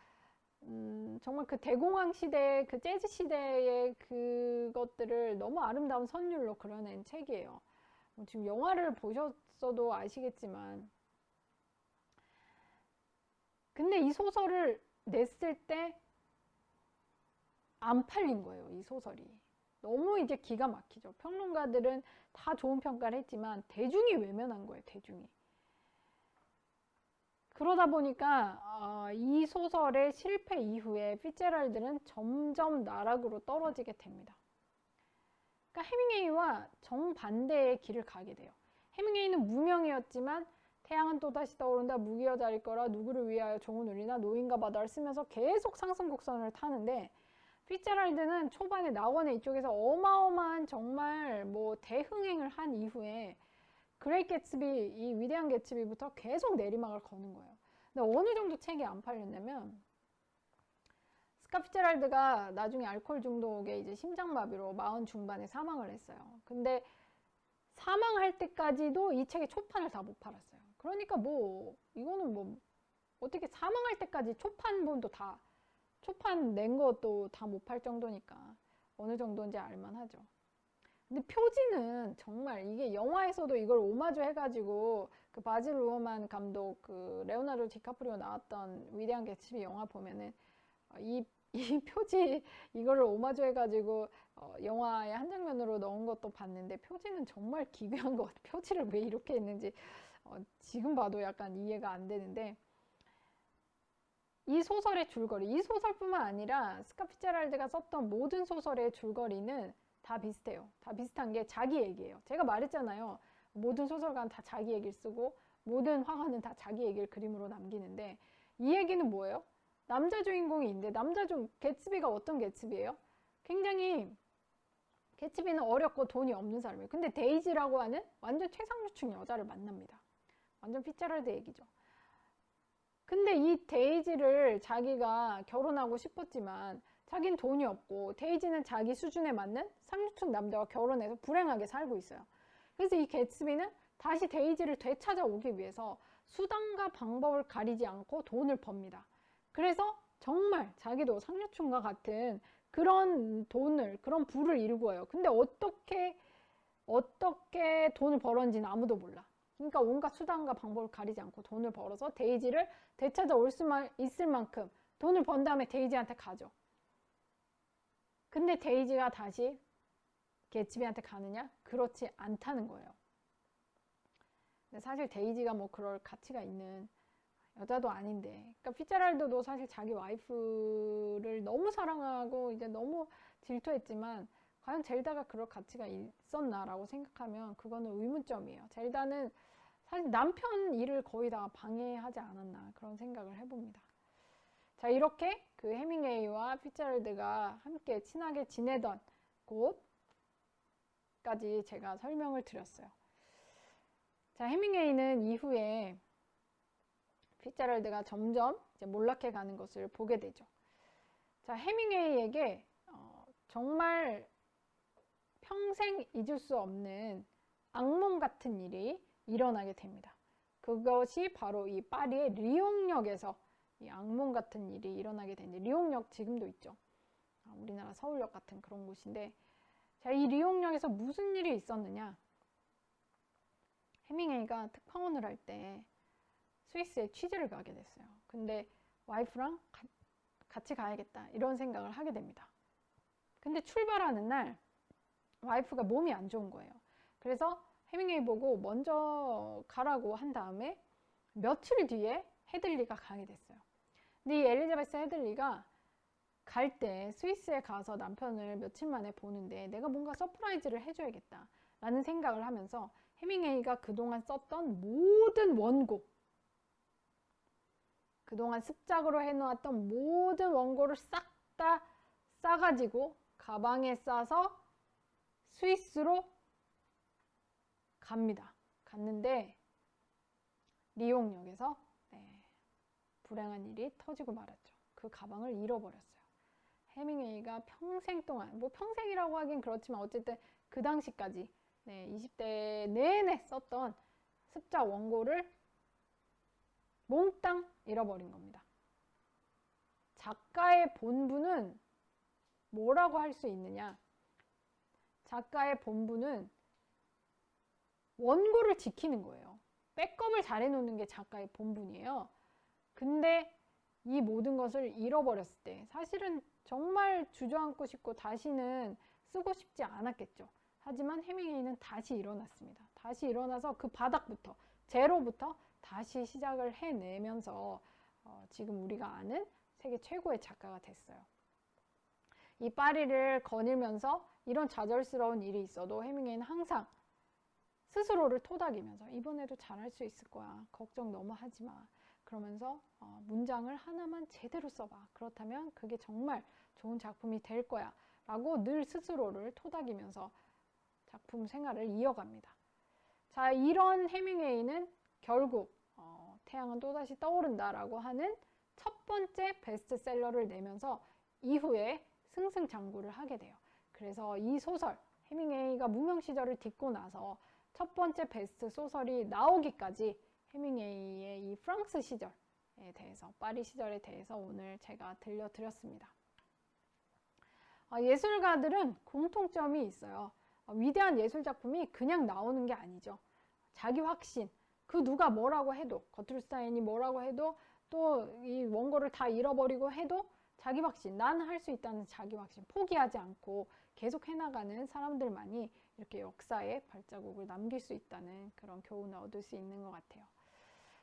정말 그 대공황 시대, 그 재즈 시대의 그것들을 너무 아름다운 선율로 그려낸 책이에요. 지금 영화를 보셨어도 아시겠지만, 근데 이 소설을 냈을 때 안 팔린 거예요. 이 소설이 너무 이제 기가 막히죠. 평론가들은 다 좋은 평가를 했지만 대중이 외면한 거예요. 대중이. 그러다 보니까 이 소설의 실패 이후에 피츠제럴드는 점점 나락으로 떨어지게 됩니다. 그러니까 해밍웨이와 정반대의 길을 가게 돼요. 해밍웨이는 무명이었지만 태양은 또다시 떠오른다, 무기여 자릴 거라, 누구를 위하여 종은 울리나, 노인과 바다를 쓰면서 계속 상승 곡선을 타는데, 피츠제럴드는 초반에 낙원의 이쪽에서 어마어마한 정말 뭐 대흥행을 한 이후에 그레이트 개츠비, 이 위대한 개츠비부터 계속 내리막을 거는 거예요. 근데 어느 정도 책이 안 팔렸냐면, 스카 피츠제럴드가 나중에 알코올 중독에 이제 심장마비로 40 중반에 사망을 했어요. 근데 사망할 때까지도 이 책의 초판을 다 못 팔았어요. 그러니까 뭐 이거는 뭐 어떻게 사망할 때까지 초판본도 다 초판 낸 것도 다 못 팔 정도니까 어느 정도인지 알만하죠. 근데 표지는 정말 이게 영화에서도 이걸 오마주 해가지고 그 바질 루어만 감독 그 레오나르도 디카프리오 나왔던 위대한 개츠비 영화 보면은 이 표지 이거를 오마주 해가지고 영화의 한 장면으로 넣은 것도 봤는데 표지는 정말 기괴한 것 같아요. 표지를 왜 이렇게 했는지 지금 봐도 약간 이해가 안 되는데, 이 소설의 줄거리, 이 소설뿐만 아니라 스카 피츠제럴드가 썼던 모든 소설의 줄거리는 다 비슷해요. 다 비슷한 게 자기 얘기예요. 제가 말했잖아요. 모든 소설가는 다 자기 얘기를 쓰고 모든 화가는 다 자기 얘기를 그림으로 남기는데, 이 얘기는 뭐예요? 남자 주인공이 있는데 개츠비가 어떤 개츠비예요? 굉장히 개츠비는 어렵고 돈이 없는 사람이에요. 근데 데이지라고 하는 완전 최상류층 여자를 만납니다. 완전 피츠제럴드 얘기죠. 근데 이 데이지를 자기가 결혼하고 싶었지만 자기는 돈이 없고 데이지는 자기 수준에 맞는 상류층 남자와 결혼해서 불행하게 살고 있어요. 그래서 이 개츠비는 다시 데이지를 되찾아오기 위해서 수단과 방법을 가리지 않고 돈을 법니다. 그래서 정말 자기도 상류층과 같은 그런 그런 부를 일구어요. 근데 어떻게 돈을 벌었는지는 아무도 몰라. 그러니까 온갖 수단과 방법을 가리지 않고 돈을 벌어서 데이지를 되찾아올 수만 있을 만큼 돈을 번 다음에 데이지한테 가죠. 근데 데이지가 다시 개츠비한테 가느냐? 그렇지 않다는 거예요. 근데 사실 데이지가 뭐 그럴 가치가 있는 여자도 아닌데, 그러니까 피츠제럴드도 사실 자기 와이프를 너무 사랑하고 이제 너무 질투했지만 과연 젤다가 그럴 가치가 있었나라고 생각하면 그거는 의문점이에요. 젤다는 사실 남편 일을 거의 다 방해하지 않았나 그런 생각을 해봅니다. 자, 이렇게 그 해밍웨이와 피츠제럴드가 함께 친하게 지내던 곳까지 제가 설명을 드렸어요. 자, 해밍웨이는 이후에 피츠제럴드가 점점 이제 몰락해 가는 것을 보게 되죠. 자, 해밍웨이에게 정말 평생 잊을 수 없는 악몽 같은 일이 일어나게 됩니다. 그것이 바로 이 파리의 리옹역에서 이 악몽 같은 일이 일어나게 되는데, 리옹역 지금도 있죠. 우리나라 서울역 같은 그런 곳인데, 자, 이 리옹역에서 무슨 일이 있었느냐? 해밍웨이가 특파원을 할 때 스위스에 취재를 가게 됐어요. 근데 와이프랑 같이 가야겠다 이런 생각을 하게 됩니다. 근데 출발하는 날 와이프가 몸이 안 좋은 거예요. 그래서 해밍웨이 보고 먼저 가라고 한 다음에 며칠 뒤에 헤들리가 가게 됐어요. 근데 이 엘리자베스 헤들리가 갈 때 스위스에 가서 남편을 며칠 만에 보는데 내가 뭔가 서프라이즈를 해줘야겠다 라는 생각을 하면서 해밍웨이가 그동안 썼던 모든 원고, 그동안 습작으로 해놓았던 모든 원고를 싹 다 싸가지고 가방에 싸서 스위스로 갑니다. 갔는데 리옹역에서 불행한 일이 터지고 말았죠. 그 가방을 잃어버렸어요. 해밍웨이가 평생 동안, 뭐 평생이라고 하긴 그렇지만 어쨌든 그 당시까지 20대 내내 썼던 습작 원고를 몽땅 잃어버린 겁니다. 작가의 본분은 뭐라고 할 수 있느냐? 작가의 본분은 원고를 지키는 거예요. 백업을 잘 해놓는 게 작가의 본분이에요. 근데 이 모든 것을 잃어버렸을 때 사실은 정말 주저앉고 싶고 다시는 쓰고 싶지 않았겠죠. 하지만 해밍웨이는 다시 일어났습니다. 다시 일어나서 그 바닥부터, 제로부터 다시 시작을 해내면서 지금 우리가 아는 세계 최고의 작가가 됐어요. 이 파리를 거닐면서 이런 좌절스러운 일이 있어도 해밍웨이는 항상 스스로를 토닥이면서 이번에도 잘할 수 있을 거야. 걱정 너무 하지 마. 그러면서 문장을 하나만 제대로 써봐. 그렇다면 그게 정말 좋은 작품이 될 거야. 라고 늘 스스로를 토닥이면서 작품 생활을 이어갑니다. 자, 이런 해밍웨이는 결국 태양은 또다시 떠오른다 라고 하는 첫 번째 베스트셀러를 내면서 이후에 승승장구를 하게 돼요. 그래서 이 소설, 해밍웨이가 무명 시절을 딛고 나서 첫 번째 베스트 소설이 나오기까지 해밍웨이의 이 프랑스 시절에 대해서, 파리 시절에 대해서 오늘 제가 들려드렸습니다. 예술가들은 공통점이 있어요. 위대한 예술작품이 그냥 나오는 게 아니죠. 자기 확신, 그 누가 뭐라고 해도, 거트루스타인이 뭐라고 해도, 또 이 원고를 다 잃어버리고 해도 자기 확신, 나는 할 수 있다는 자기 확신, 포기하지 않고 계속 해나가는 사람들만이 이렇게 역사에 발자국을 남길 수 있다는 그런 교훈을 얻을 수 있는 것 같아요.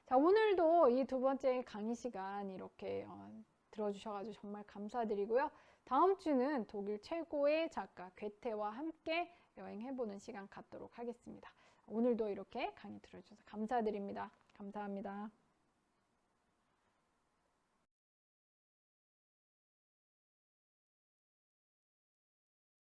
자, 오늘도 이 두 번째 강의 시간 이렇게 들어주셔가지고 정말 감사드리고요. 다음 주는 독일 최고의 작가 괴테와 함께 여행해보는 시간 갖도록 하겠습니다. 오늘도 이렇게 강의 들어주셔서 감사드립니다. 감사합니다.